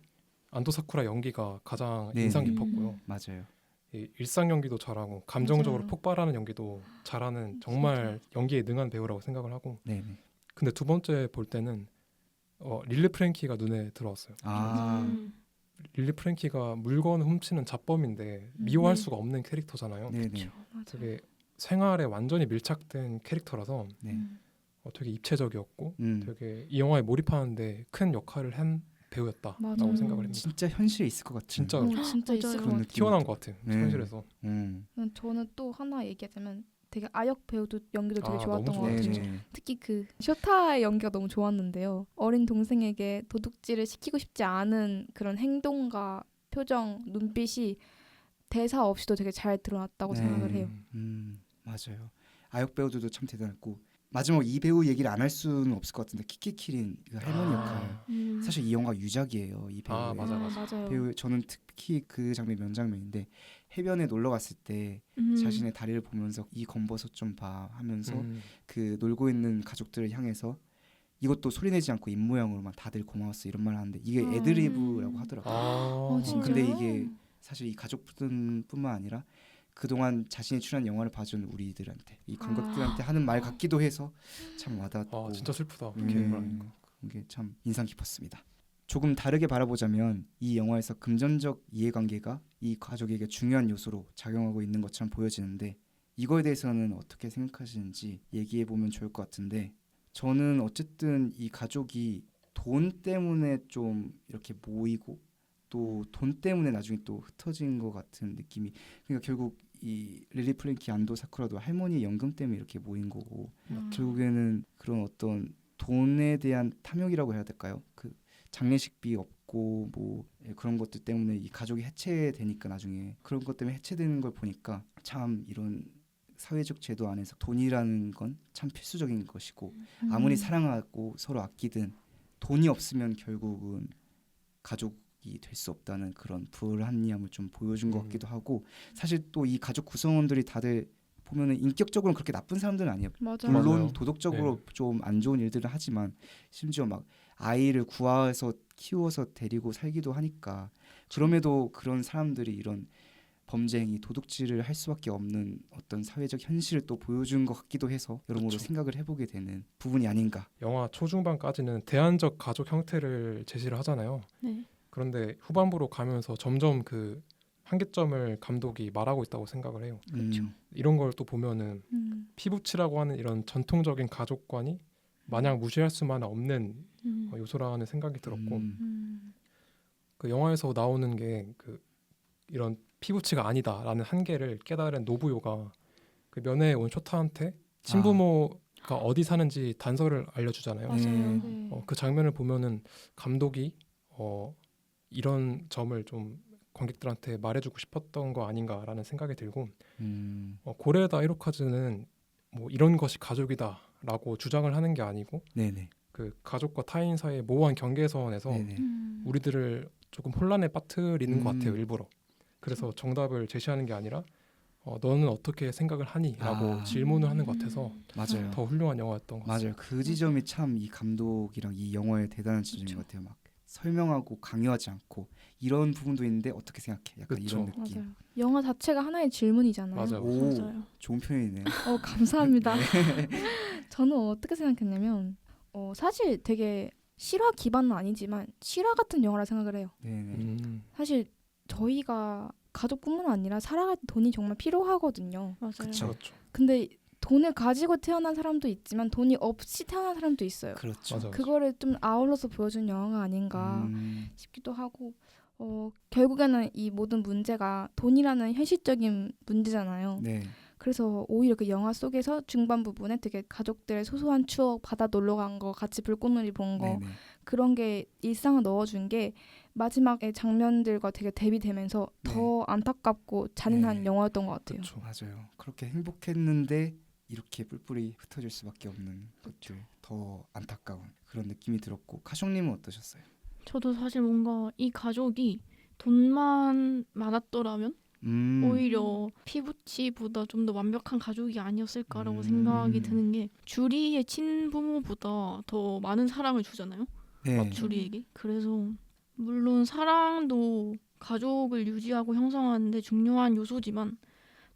안도 사쿠라 연기가 가장 네, 인상 네. 깊었고요. 맞아요. 이 일상 연기도 잘하고 감정적으로 맞아요. 폭발하는 연기도 잘하는 정말 연기에 능한 배우라고 생각을 하고 네네. 근데 두 번째 볼 때는 릴리 프랭키가 눈에 들어왔어요. 릴리 프랭키가 물건을 훔치는 자범인데 미워할 네. 수가 없는 캐릭터잖아요. 네네. 되게 생활에 완전히 밀착된 캐릭터라서 네. 되게 입체적이었고 음. 되게 이 영화에 몰입하는데 큰 역할을 한 배우였다라고 맞아요. 생각을 합니다. 진짜 현실에 있을 것 같은. 진짜 진짜 맞아요. 있을 것 그런 같아요. 느낌. 튀어나온 것 같아요. 네. 현실에서. 저는 또 하나 얘기하자면 되게 아역 배우도 연기도 되게 좋았던 너무 것 같아요. 네네. 특히 그 쇼타의 연기가 너무 좋았는데요. 어린 동생에게 도둑질을 시키고 싶지 않은 그런 행동과 표정, 눈빛이 대사 없이도 되게 잘 드러났다고 네. 생각을 해요. 맞아요. 아역 배우들도 참 대단했고 마지막 이 배우 얘기를 안 할 수는 없을 것 같은데 키키키린 그 할머니 역할. 사실 이 영화 유작이에요. 이 배우의. 맞아요. 배우 저는 특히 그 장면 명장면인데 해변에 놀러 갔을 때 자신의 다리를 보면서 이 검버섯 좀 봐 하면서 그 놀고 있는 가족들을 향해서 이것도 소리내지 않고 입 모양으로만 다들 고마웠어 이런 말을 하는데 이게 애드리브라고 하더라고요. 근데 이게 사실 이 가족뿐만 아니라 그동안 자신이 출연한 영화를 봐준 우리들한테 이 관객들한테 하는 말 같기도 해서 참 와닿았고 진짜 슬프다. 그렇게 말하니까. 그게 참 인상 깊었습니다. 조금 다르게 바라보자면 이 영화에서 금전적 이해관계가 이 가족에게 중요한 요소로 작용하고 있는 것처럼 보여지는데 이거에 대해서는 어떻게 생각하시는지 얘기해 보면 좋을 것 같은데 저는 어쨌든 이 가족이 돈 때문에 좀 이렇게 모이고 또 돈 때문에 나중에 또 흩어진 것 같은 느낌이 그러니까 결국 이 릴리 프랭키 안도 사쿠라도 할머니 연금 때문에 이렇게 모인 거고 결국에는 그런 어떤 돈에 대한 탐욕이라고 해야 될까요? 그 장례식비 없고 뭐 그런 것들 때문에 이 가족이 해체되니까 나중에 그런 것 때문에 해체되는 걸 보니까 참 이런 사회적 제도 안에서 돈이라는 건 참 필수적인 것이고 아무리 사랑하고 서로 아끼든 돈이 없으면 결국은 가족이 될 수 없다는 그런 불합리함을 좀 보여준 것 같기도 하고 사실 또 이 가족 구성원들이 다들 보면은 인격적으로는 그렇게 나쁜 사람들은 아니에요. 맞아요. 물론 맞아요. 도덕적으로 좀 안 좋은 일들을 하지만 심지어 막 아이를 구해서 키워서 데리고 살기도 하니까 그럼에도 그런 사람들이 이런 범죄 행위, 도둑질을 할 수밖에 없는 어떤 사회적 현실을 또 보여준 것 같기도 해서 여러모로 그렇죠. 생각을 해보게 되는 부분이 아닌가. 영화 초중반까지는 대안적 가족 형태를 제시를 하잖아요. 네. 그런데 후반부로 가면서 점점 그 한계점을 감독이 말하고 있다고 생각을 해요. 이런 걸 또 보면은 피부치라고 하는 이런 전통적인 가족관이 마냥 무시할 수만 없는 요소라는 생각이 들었고 그 영화에서 나오는 게 그 이런 피부치가 아니다라는 한계를 깨달은 노부요가 그 면회에 온 쇼타한테 친부모가 어디 사는지 단서를 알려주잖아요. 맞아요. 그 장면을 보면은 감독이 이런 점을 좀 관객들한테 말해주고 싶었던 거 아닌가라는 생각이 들고 고레다 히로카즈는 뭐 이런 것이 가족이다라고 주장을 하는 게 아니고 네네. 그 가족과 타인 사이의 모호한 경계선에서 네네. 우리들을 조금 혼란에 빠뜨리는 것 같아요 일부러. 그래서 정답을 제시하는 게 아니라 너는 어떻게 생각을 하니? 라고 아. 질문을 하는 것 같아서 맞아요. 더 훌륭한 영화였던 것 같습니다. 맞아요. 그 지점이 참 이 감독이랑 이 영화의 대단한 지점인 것 같아요. 막 설명하고 강요하지 않고 이런 부분도 있는데 어떻게 생각해? 약간 그쵸. 이런 느낌. 맞아요. 영화 자체가 하나의 질문이잖아요. 맞아요. 오, 맞아요. 좋은 표현이네요. 감사합니다. 저는 어떻게 생각했냐면 사실 되게 실화 기반은 아니지만 실화 같은 영화라 생각을 해요. 네네. 사실 저희가 가족뿐만 아니라 살아갈 때 돈이 정말 필요하거든요. 맞아요. 그쵸. 그렇죠. 근데 돈을 가지고 태어난 사람도 있지만 돈이 없이 태어난 사람도 있어요. 그렇죠. 맞아. 그거를 좀 아울러서 보여준 영화가 아닌가 음, 싶기도 하고 결국에는 이 모든 문제가 돈이라는 현실적인 문제잖아요. 네. 그래서 오히려 그 영화 속에서 중반 부분에 되게 가족들의 소소한 추억, 바다 놀러 간 거, 같이 불꽃놀이 본 거, 네네. 그런 게 일상을 넣어준 게 마지막에 장면들과 되게 대비되면서 네. 더 안타깝고 잔인한 네. 영화였던 것 같아요. 그렇죠. 맞아요. 그렇게 행복했는데 이렇게 뿔뿔이 흩어질 수밖에 없는 것들, 더 안타까운 그런 느낌이 들었고, 카숑님은 어떠셨어요? 저도 사실 뭔가 이 가족이 돈만 많았더라면 오히려 피부치보다 좀 더 완벽한 가족이 아니었을까라고 생각이 드는 게 주리의 친부모보다 더 많은 사랑을 주잖아요. 네. 주리에게. 그래서 물론 사랑도 가족을 유지하고 형성하는데 중요한 요소지만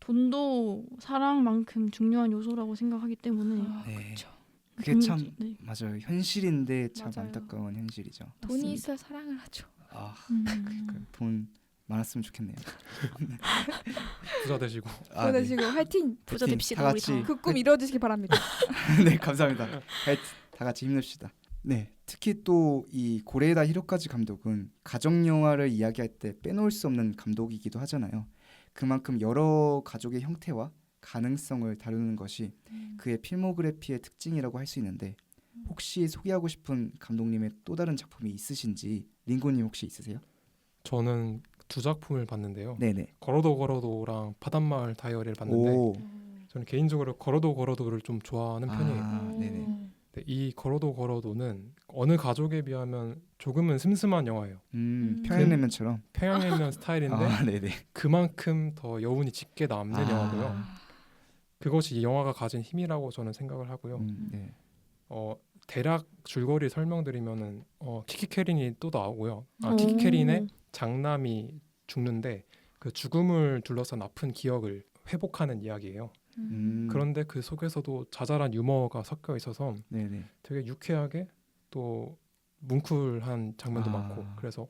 돈도 사랑만큼 중요한 요소라고 생각하기 때문에 네. 그렇죠. 그게 참 네. 맞아요. 현실인데 참 맞아요. 안타까운 현실이죠. 돈이 맞습니다. 있어야 사랑을 하죠. 아, 음. 돈 많았으면 좋겠네요. 부자 되시고. 보내시고 화이팅! 부자 파이팅. 됩시다, 다 우리 같이. 다. 그 꿈 이루어지시기 바랍니다. 네, 감사합니다. 하여튼 다 같이 힘냅시다. 네, 특히 또 이 고레에다 히로카즈 감독은 가족 영화를 이야기할 때 빼놓을 수 없는 감독이기도 하잖아요. 그만큼 여러 가족의 형태와 가능성을 다루는 것이 그의 필모그래피의 특징이라고 할 수 있는데, 혹시 소개하고 싶은 감독님의 또 다른 작품이 있으신지 링고님 혹시 있으세요? 저는 두 작품을 봤는데요. 네네. 걸어도 걸어도랑 바닷마을 다이어리를 봤는데 오, 저는 개인적으로 걸어도 걸어도를 좀 좋아하는 편이에요. 아, 네네. 근데 이 걸어도 걸어도는 어느 가족에 비하면 조금은 슴슴한 영화예요. 평양냉면처럼. 평양냉면 스타일인데 아, 네네. 그만큼 더 여운이 짙게 남는 아. 영화고요. 그것이 이 영화가 가진 힘이라고 저는 생각을 하고요. 네. 대략 줄거리 설명드리면은 키키캐린이 또 나오고요. 오. 키키캐린의 장남이 죽는데 그 죽음을 둘러싼 아픈 기억을 회복하는 이야기예요. 그런데 그 속에서도 자잘한 유머가 섞여 있어서 네네. 되게 유쾌하게 또 뭉클한 장면도 아. 많고 그래서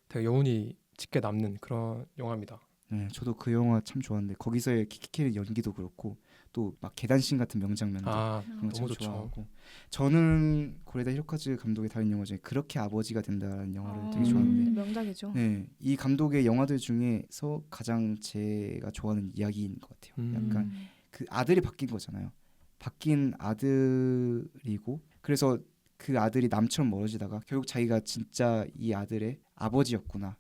되게 여운이 짙게 남는 그런 영화입니다. 네, 저도 그 영화 참 좋아하는데 거기서의 키키키의 연기도 그렇고 또 막 계단씬 같은 명장면도 그런 거 참 너무 좋죠. 좋아하고, 저는 고레다 히로카즈 감독의 다른 영화 중에 그렇게 아버지가 된다는 영화를 되게 음. 좋아하는데, 명작이죠. 네, 이 감독의 영화들 중에서 가장 제가 좋아하는 이야기인 것 같아요. 약간 그 아들이 바뀐 거잖아요. 바뀐 아들이고, 그래서 그 아들이 남처럼 멀어지다가 결국 자기가 진짜 이 아들의 아버지였구나.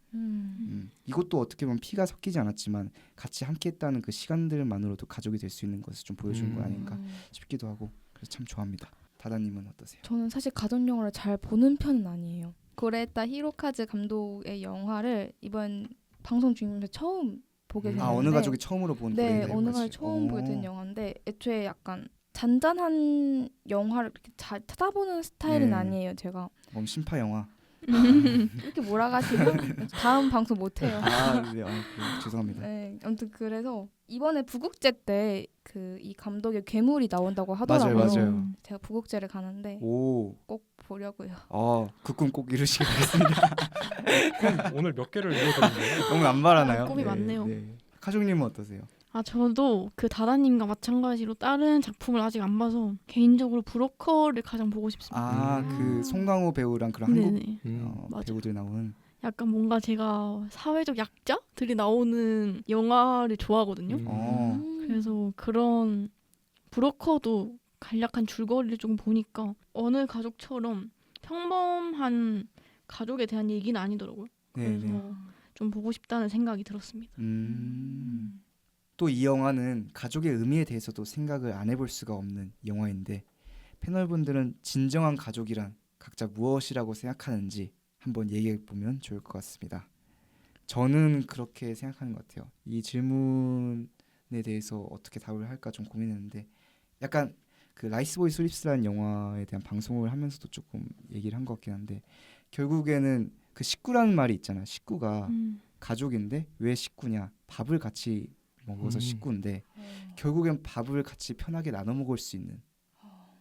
이것도 어떻게 보면 피가 섞이지 않았지만 같이 함께했다는 그 시간들만으로도 가족이 될 수 있는 것을 좀 보여준 거 아닌가 싶기도 하고, 그래서 참 좋아합니다. 다다님은 어떠세요? 저는 사실 가족 영화를 잘 보는 편은 아니에요. 고레타 히로카즈 감독의 영화를 이번 방송 중이면서 처음 보게 됐는데, 어느 가족이 처음으로 본 네, 고레다 어느 히로카즈. 가족이 처음 보게 된 영화인데 애초에 약간 잔잔한 영화를 이렇게 잘 찾아보는 스타일은 네. 아니에요. 제가 몸 심파 영화. 이렇게 몰아가시면 다음 방송 못해요. 네, 죄송합니다. 네, 아무튼 그래서 이번에 부국제 때 그 이 감독의 괴물이 나온다고 하더라고요. 맞아요. 제가 부국제를 가는데 오, 꼭 보려고요. 그 꿈 꼭 이루시길 바랍니다. 오늘 몇 개를 읽어드렸는데요. 너무 남발하나요? 꿈이 많네요. 카족님은 어떠세요? 저도 그 다다님과 마찬가지로 다른 작품을 아직 안 봐서 개인적으로 브로커를 가장 보고 싶습니다. 그 송강호 배우랑 그런 한국 네네. 맞아요. 배우들 나오는. 약간 뭔가 제가 사회적 약자들이 나오는 영화를 좋아하거든요. 그래서 그런 브로커도 간략한 줄거리를 좀 보니까 어느 가족처럼 평범한 가족에 대한 얘기는 아니더라고요. 그래서 좀 보고 싶다는 생각이 들었습니다. 또 이 영화는 가족의 의미에 대해서도 생각을 안 해볼 수가 없는 영화인데, 패널분들은 진정한 가족이란 각자 무엇이라고 생각하는지 한번 얘기해 보면 좋을 것 같습니다. 저는 그렇게 생각하는 것 같아요. 이 질문에 대해서 어떻게 답을 할까 좀 고민했는데 약간 그 라이스보이 슬립스라는 영화에 대한 방송을 하면서도 조금 얘기를 한 것 같긴 한데 결국에는 그 식구라는 말이 있잖아. 식구가 가족인데 왜 식구냐? 밥을 같이 먹어서 식구인데 결국엔 밥을 같이 편하게 나눠 먹을 수 있는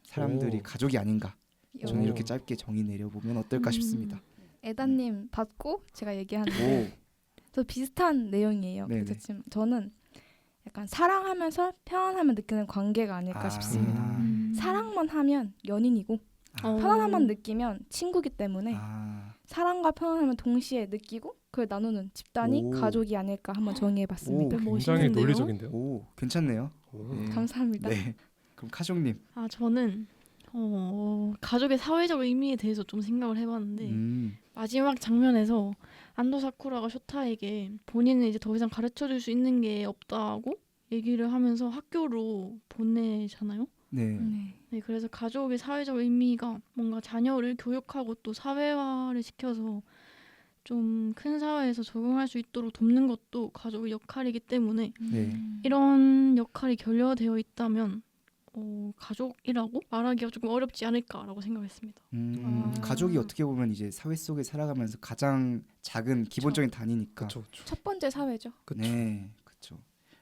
사람들이 오. 가족이 아닌가? 저는 오. 이렇게 짧게 정의 내려보면 어떨까 싶습니다. 에다님 받고 제가 오, 얘기하는데 저 비슷한 내용이에요. 네네. 그래서 지금 저는 약간 사랑하면서 편안함을 느끼는 관계가 아닐까 싶습니다. 사랑만 하면 연인이고 편안함만 느끼면 친구기 때문에 사랑과 편안함을 동시에 느끼고 그걸 나누는 집단이 오. 가족이 아닐까 한번 정의해봤습니다. 오, 굉장히 멋있는데요? 논리적인데요. 오, 괜찮네요. 오. 네. 감사합니다. 네. 그럼 카종님. 저는 가족의 사회적 의미에 대해서 좀 생각을 해봤는데 마지막 장면에서 안도 사쿠라가 쇼타에게 본인은 이제 더 이상 가르쳐줄 수 있는 게 없다고 얘기를 하면서 학교로 보내잖아요. 네. 네, 그래서 가족의 사회적 의미가 뭔가 자녀를 교육하고 또 사회화를 시켜서 좀 큰 사회에서 적응할 수 있도록 돕는 것도 가족의 역할이기 때문에 네. 이런 역할이 결여되어 있다면 가족이라고 말하기가 조금 어렵지 않을까라고 생각했습니다. 가족이 어떻게 보면 이제 사회 속에 살아가면서 가장 작은 기본적인 단위니까. 그쵸, 그쵸. 첫 번째 사회죠. 그쵸. 네, 그렇죠.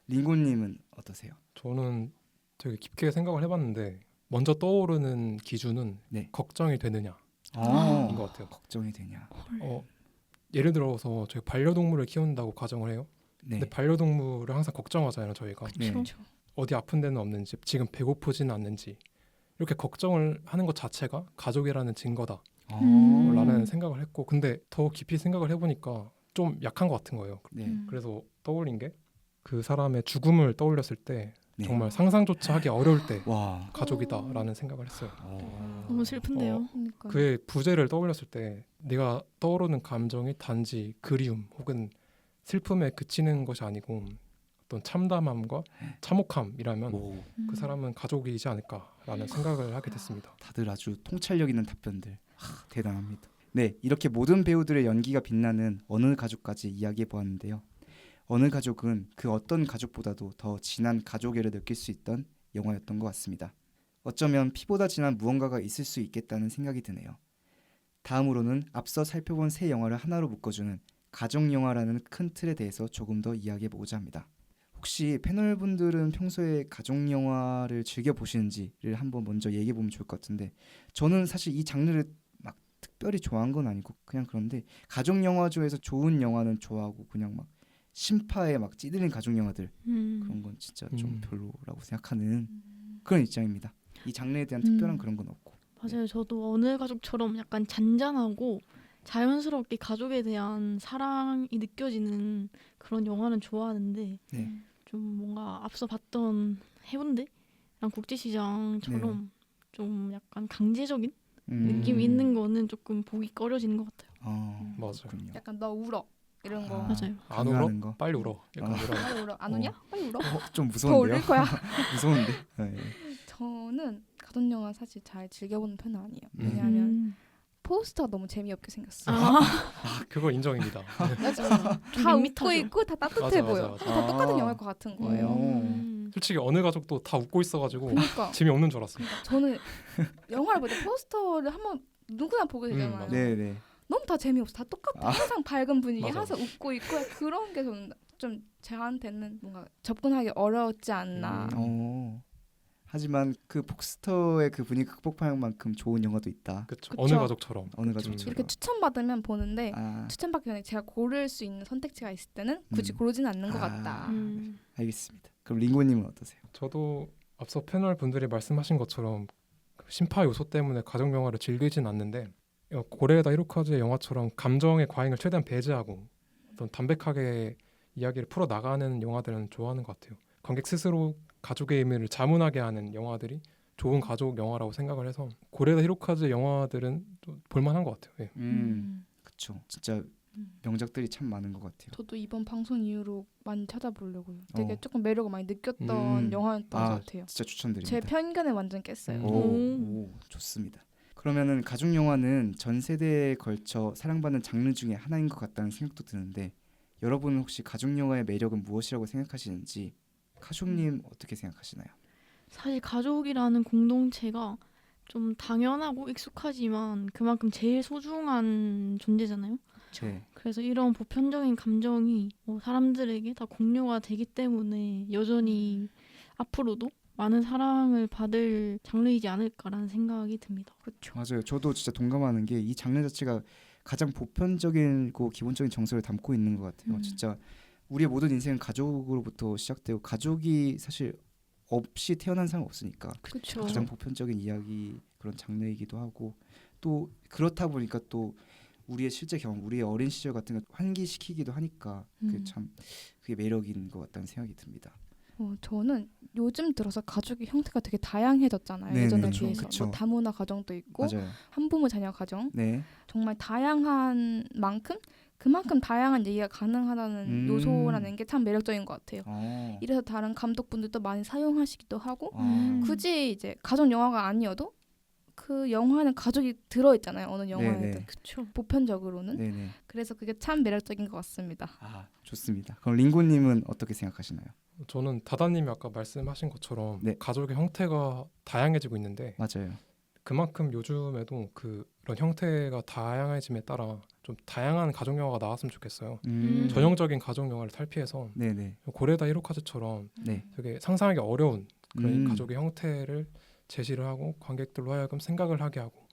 링고님은 어떠세요? 저는 되게 깊게 생각을 해봤는데 먼저 떠오르는 기준은 네. 걱정이 되느냐인 아, 것 같아요. 걱정이 되냐? 예를 들어서 저희 반려동물을 키운다고 가정을 해요. 네. 근데 반려동물을 항상 걱정하잖아요, 저희가. 네. 그렇죠. 어디 아픈 데는 없는지, 지금 배고프지는 않는지 이렇게 걱정을 하는 것 자체가 가족이라는 증거다 라는 생각을 했고, 근데 더 깊이 생각을 해보니까 좀 약한 것 같은 거예요. 네. 그래서 떠올린 게 그 사람의 죽음을 떠올렸을 때 네. 정말 상상조차 하기 어려울 때 와. 가족이다라는 생각을 했어요. 너무 슬픈데요. 그러니까. 그의 부재를 떠올렸을 때 내가 떠오르는 감정이 단지 그리움 혹은 슬픔에 그치는 것이 아니고 어떤 참담함과 참혹함이라면 오, 그 사람은 가족이지 않을까라는 생각을 하게 됐습니다. 다들 아주 통찰력 있는 답변들. 대단합니다. 네, 이렇게 모든 배우들의 연기가 빛나는 어느 가족까지 이야기해 보았는데요. 어느 가족은 그 어떤 가족보다도 더 진한 가족애를 느낄 수 있던 영화였던 것 같습니다. 어쩌면 피보다 진한 무언가가 있을 수 있겠다는 생각이 드네요. 다음으로는 앞서 살펴본 세 영화를 하나로 묶어주는 가족 영화라는 큰 틀에 대해서 조금 더 이야기해 보고자 합니다. 혹시 패널분들은 평소에 가족 영화를 즐겨 보시는지를 한번 먼저 얘기해 보면 좋을 것 같은데, 저는 사실 이 장르를 막 특별히 좋아한 건 아니고 그냥 그런데 가족 영화 중에서 좋은 영화는 좋아하고 그냥 막 심파에 막 찌들린 가족 영화들 그런 건 진짜 좀 별로라고 생각하는 그런 입장입니다. 이 장르에 대한 특별한 그런 건 없고. 맞아요. 저도 어느 가족처럼 약간 잔잔하고 자연스럽게 가족에 대한 사랑이 느껴지는 그런 영화는 좋아하는데 네. 좀 뭔가 앞서 봤던 해운대랑 국제시장처럼 좀 약간 강제적인 느낌이 있는 거는 조금 보기 꺼려지는 것 같아요. 맞아요. 그렇군요. 약간 너 울어 이런 거. 맞아요. 안 울어? 강요하는 거. 빨리 울어. 약간 이런. 빨리 울어. 안 우냐? 빨리 울어. 좀 더 무서운데요? 울릴 거야. 무서운데. 네. 저는 가족 영화 사실 잘 즐겨보는 편은 아니에요. 음. 왜냐하면 포스터가 너무 재미없게 생겼어요. 그거 인정입니다. 다 웃고 밋밋하죠. 있고 다 따뜻해 맞아, 보여. 맞아. 다 똑같은 영화일 것 같은 거예요. 솔직히 어느 가족도 다 웃고 있어가지고 그러니까 재미없는 줄 알았어요. 저는 영화를 볼 때 포스터를 한번 누구나 보게 되잖아요. 맞아요. 네. 너무 다 재미없어. 다 똑같아. 항상 밝은 분위기, 맞아. 항상 웃고 있고 그런 게 저는 좀 저한테는 뭔가 접근하기 어렵지 않나. 하지만 그 포스터의 그 분위기 극복하는 만큼 좋은 영화도 있다. 그쵸. 그쵸. 어느 가족처럼. 어느 가족처럼. 이렇게 추천받으면 보는데 아, 추천받기 전에 제가 고를 수 있는 선택지가 있을 때는 굳이 음. 고르진 않는 것 아. 같다. 알겠습니다. 그럼 링고님은 어떠세요? 저도 앞서 패널 분들이 말씀하신 것처럼 그 심파 요소 때문에 가족 영화를 즐기진 않는데 고레에다 히로카즈의 영화처럼 감정의 과잉을 최대한 배제하고 어떤 담백하게 이야기를 풀어 나가는 영화들은 좋아하는 것 같아요. 관객 스스로 가족의 의미를 자문하게 하는 영화들이 좋은 가족 영화라고 생각을 해서 고레에다 히로카즈의 영화들은 좀 볼만한 것 같아요. 예. 그렇죠. 진짜 명작들이 참 많은 것 같아요. 저도 이번 방송 이후로 많이 찾아보려고요. 되게 어. 조금 매력을 많이 느꼈던 영화였던 것 같아요. 진짜 추천드립니다. 제 편견을 완전 깼어요. 오, 좋습니다. 그러면은 가족 영화는 전 세대에 걸쳐 사랑받는 장르 중에 하나인 것 같다는 생각도 드는데 여러분은 혹시 가족 영화의 매력은 무엇이라고 생각하시는지 카쇼님 어떻게 생각하시나요? 사실 가족이라는 공동체가 좀 당연하고 익숙하지만 그만큼 제일 소중한 존재잖아요. 네. 그래서 이런 보편적인 감정이 사람들에게 다 공유가 되기 때문에 여전히 앞으로도 많은 사랑을 받을 장르이지 않을까라는 생각이 듭니다. 그렇죠. 맞아요. 저도 진짜 동감하는 게 이 장르 자체가 가장 보편적이고 기본적인 정서를 담고 있는 것 같아요. 진짜 우리의 모든 인생은 가족으로부터 시작되고 가족이 사실 없이 태어난 사람 없으니까 그렇죠. 가장 보편적인 이야기 그런 장르이기도 하고 또 그렇다 보니까 또 우리의 실제 경험, 우리의 어린 시절 같은 걸 환기시키기도 하니까 그게 매력인 것 같다는 생각이 듭니다. 저는 요즘 들어서 가족의 형태가 되게 다양해졌잖아요. 네네, 예전에 그쵸, 비해서 그쵸. 뭐 다문화 가정도 있고 맞아요. 한부모 자녀 가정 네. 정말 다양한 만큼 그만큼 다양한 얘기가 가능하다는 요소라는 게 참 매력적인 것 같아요. 이래서 다른 감독분들도 많이 사용하시기도 하고 굳이 이제 가족 영화가 아니어도 그 영화는 가족이 들어있잖아요. 어느 영화에든. 네네. 그쵸. 보편적으로는. 네네. 그래서 그게 참 매력적인 것 같습니다. 아, 좋습니다. 그럼 링고님은 어떻게 생각하시나요? 저는 다다님이 아까 말씀하신 것처럼 네. 가족의 형태가 다양해지고 있는데 맞아요. 그만큼 요즘에도 그런 형태가 다양해짐에 따라 좀 다양한 가족 영화가 나왔으면 좋겠어요. 전형적인 가족 영화를 탈피해서 네네. 고레다 히로카즈처럼 네. 되게 상상하기 어려운 그런 가족의 형태를 제시를 하고 관객들로 하여금 생각을 하게 하고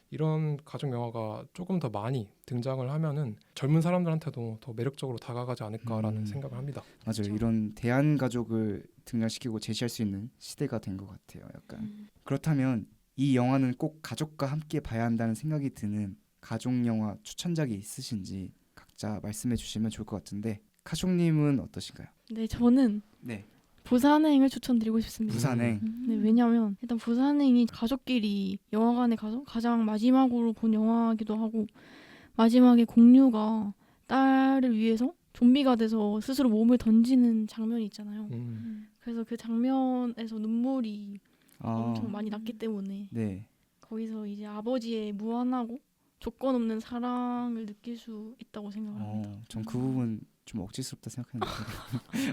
이런 가족 영화가 조금 더 많이 등장을 하면은 젊은 사람들한테도 더 매력적으로 다가가지 않을까라는 생각을 합니다. 맞아요. 그렇죠. 이런 대한 가족을 등장시키고 제시할 수 있는 시대가 된 것 같아요. 약간 그렇다면 이 영화는 꼭 가족과 함께 봐야 한다는 생각이 드는 가족 영화 추천작이 있으신지 각자 말씀해 주시면 좋을 것 같은데 카숑님은 어떠신가요? 네, 저는 네. 부산행을 추천드리고 싶습니다. 부산행. 네, 왜냐하면 일단 부산행이 가족끼리 영화관에 가서 가장 마지막으로 본 영화이기도 하고 마지막에 공유가 딸을 위해서 좀비가 돼서 스스로 몸을 던지는 장면이 있잖아요. 그래서 그 장면에서 눈물이 엄청 많이 났기 때문에 네. 거기서 이제 아버지의 무한하고 조건 없는 사랑을 느낄 수 있다고 생각을 합니다. 전 그 부분 좀 억지스럽다 생각했는데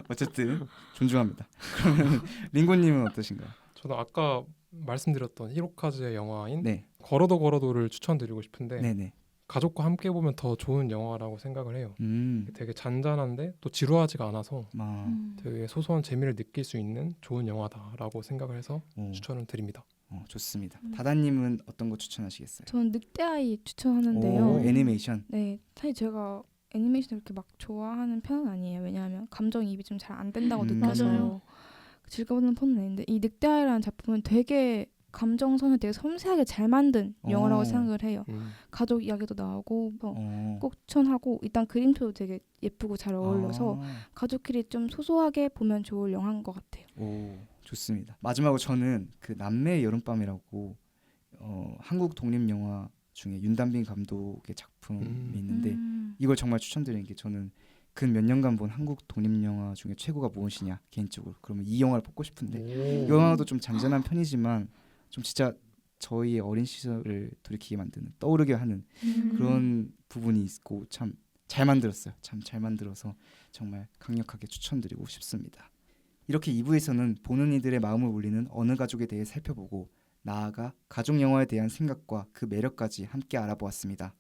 어쨌든 존중합니다. 그러면 링고님은 어떠신가요? 저는 아까 말씀드렸던 히로카즈의 영화인 네. 걸어도 걸어도를 추천드리고 싶은데 네네. 가족과 함께 보면 더 좋은 영화라고 생각을 해요. 되게 잔잔한데 또 지루하지가 않아서 되게 소소한 재미를 느낄 수 있는 좋은 영화다라고 생각을 해서 추천을 드립니다. 좋습니다. 다다님은 어떤 거 추천하시겠어요? 저는 늑대아이 추천하는데요. 애니메이션. 네, 사실 제가 애니메이션을 그렇게 막 좋아하는 편은 아니에요. 왜냐하면 감정이입이 좀 잘 안 된다고 느껴서 맞아요. 즐거워하는 편은 아닌데 이 늑대아이라는 작품은 되게 감정선을 되게 섬세하게 잘 만든 영화라고 생각을 해요. 가족 이야기도 나오고 꼭 추천하고 일단 그림표도 되게 예쁘고 잘 어울려서 가족끼리 좀 소소하게 보면 좋을 영화인 것 같아요. 오, 좋습니다. 마지막으로 저는 그 남매의 여름밤이라고 한국 독립 영화 중에 윤단빈 감독의 작품이 있는데 이걸 정말 추천드리는 게 저는 근 몇 년간 본 한국 독립 영화 중에 최고가 무엇이냐 개인적으로 그러면 이 영화를 뽑고 싶은데 이 영화도 좀 잔잔한 편이지만 좀 진짜 저희의 어린 시절을 돌이키게 만드는 떠오르게 하는 그런 부분이 있고 참 잘 만들었어요. 참 잘 만들어서 정말 강력하게 추천드리고 싶습니다. 이렇게 2부에서는 보는 이들의 마음을 울리는 어느 가족에 대해 살펴보고 나아가 가족 영화에 대한 생각과 그 매력까지 함께 알아보았습니다.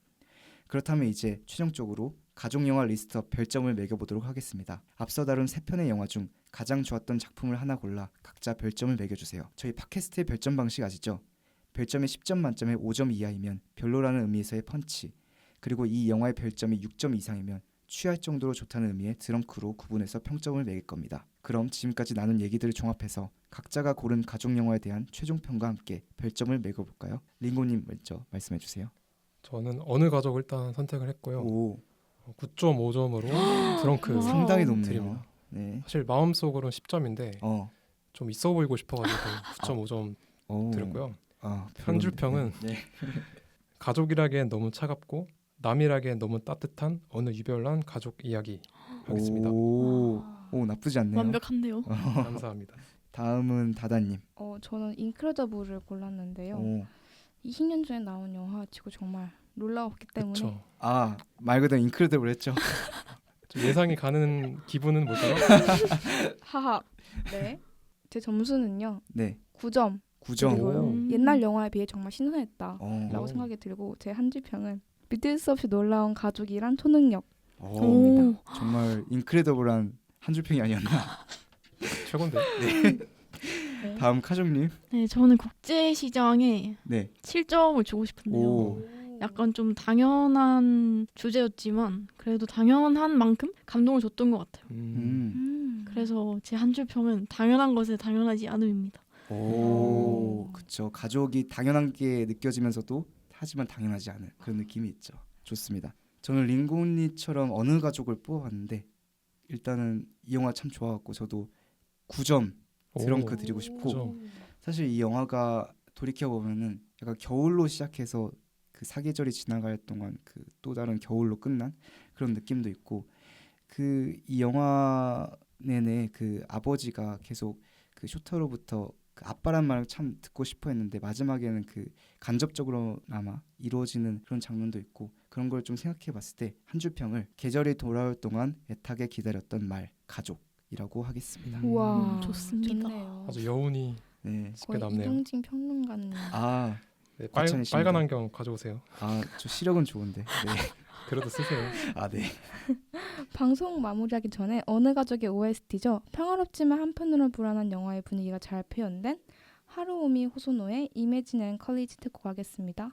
그렇다면 이제 최종적으로 가족 영화 리스트업 별점을 매겨보도록 하겠습니다. 앞서 다룬 3편의 영화 중 가장 좋았던 작품을 하나 골라 각자 별점을 매겨주세요. 저희 팟캐스트의 별점 방식 아시죠? 별점이 10점 만점에 5점 이하이면 별로라는 의미에서의 펀치, 그리고 이 영화의 별점이 6점 이상이면 취할 정도로 좋다는 의미의 드렁크로 구분해서 평점을 매길 겁니다. 그럼 지금까지 나눈 얘기들을 종합해서 각자가 고른 가족 영화에 대한 최종평과 함께 별점을 매겨볼까요? 링고님 먼저 말씀해주세요. 저는 어느 가족 일단 선택을 했고요. 오, 9.5점으로 드렁크 상당히 높네요. 드립니다. 네. 사실 마음속으로는 10점인데 좀 있어 보이고 싶어가지고 9.5점 드렸고요. 한 줄 평은 네. 가족이라기엔 너무 차갑고 남이라기엔 너무 따뜻한 어느 유별난 가족 이야기 하겠습니다. 오, 나쁘지 않네요. 완벽한데요. 감사합니다. 다음은 다다님. 저는 인크레더블을 골랐는데요. 20년 전에 나온 영화치고 정말 놀라웠기 때문에 그쵸. 말 그대로 인크레더블 했죠. 좀 예상이 가는 기분은 뭘까요? 하하. 네. 제 점수는요. 네. 9점. 9점. 그리고요. 음. 옛날 영화에 비해 정말 신선했다라고 어. 생각이 들고 제 한 줄평은 믿을 수 없이 놀라운 가족이란 초능력. 오. 오. 정말 인크레더블한 한 줄평이 아니었나. 최고인데. 네. 다음 카종님. 네, 저는 국제 시장에 네. 7점을 주고 싶은데요. 오. 약간 좀 당연한 주제였지만 그래도 당연한 만큼 감동을 줬던 것 같아요. 그래서 제 한 줄 평은 당연한 것에 당연하지 않음입니다. 오. 그쵸. 가족이 당연한 게 느껴지면서도 하지만 당연하지 않은 그런 느낌이 있죠. 좋습니다. 저는 링고니처럼 어느 가족을 뽑아봤는데 일단은 이 영화 참 좋아갖고 저도 9점 드렁크 드리고 싶고 그죠. 사실 이 영화가 돌이켜 보면은 약간 겨울로 시작해서 그 사계절이 지나갈 동안 그 또 다른 겨울로 끝난 그런 느낌도 있고 그 이 영화 내내 그 아버지가 계속 그 쇼타로부터 그 아빠란 말을 참 듣고 싶어 했는데 마지막에는 그 간접적으로나마 이루어지는 그런 장면도 있고 그런 걸 좀 생각해 봤을 때 한 줄 평을 계절이 돌아올 동안 애타게 기다렸던 말 가족이라고 하겠습니다. 우와. 좋습니다. 좋네요. 아주 여운이 네. 깊게 거의 남네요. 이동진 평론가님. 아, 네, 과찬이십니다. 빨간 안경 가져오세요. 저 시력은 좋은데. 네. 그래도 쓰세요. 아, 네. 방송 마무리하기 전에 어느 가족의 OST죠. 평화롭지만 한편으로 불안한 영화의 분위기가 잘 표현된 하루오미 호소노의 이매진 앤 컬리지 듣고 가겠습니다.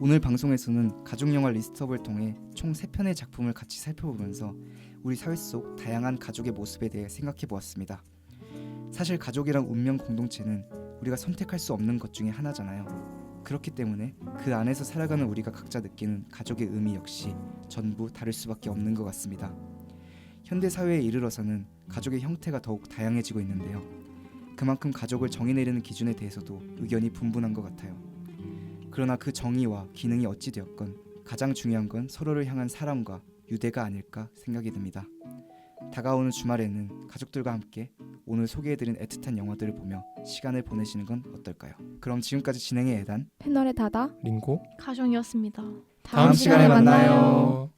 오늘 방송에서는 가족영화 리스트업을 통해 총 3편의 작품을 같이 살펴보면서 우리 사회 속 다양한 가족의 모습에 대해 생각해 보았습니다. 사실 가족이란 운명 공동체는 우리가 선택할 수 없는 것 중에 하나잖아요. 그렇기 때문에 그 안에서 살아가는 우리가 각자 느끼는 가족의 의미 역시 전부 다를 수밖에 없는 것 같습니다. 현대 사회에 이르러서는 가족의 형태가 더욱 다양해지고 있는데요. 그만큼 가족을 정의 내리는 기준에 대해서도 의견이 분분한 것 같아요. 그러나 그 정의와 기능이 어찌 되었건 가장 중요한 건 서로를 향한 사랑과 유대가 아닐까 생각이 듭니다. 다가오는 주말에는 가족들과 함께 오늘 소개해드린 애틋한 영화들을 보며 시간을 보내시는 건 어떨까요? 그럼 지금까지 진행의 애단 패널의 다다. 링고 가정이었습니다. 다음 시간에 만나요.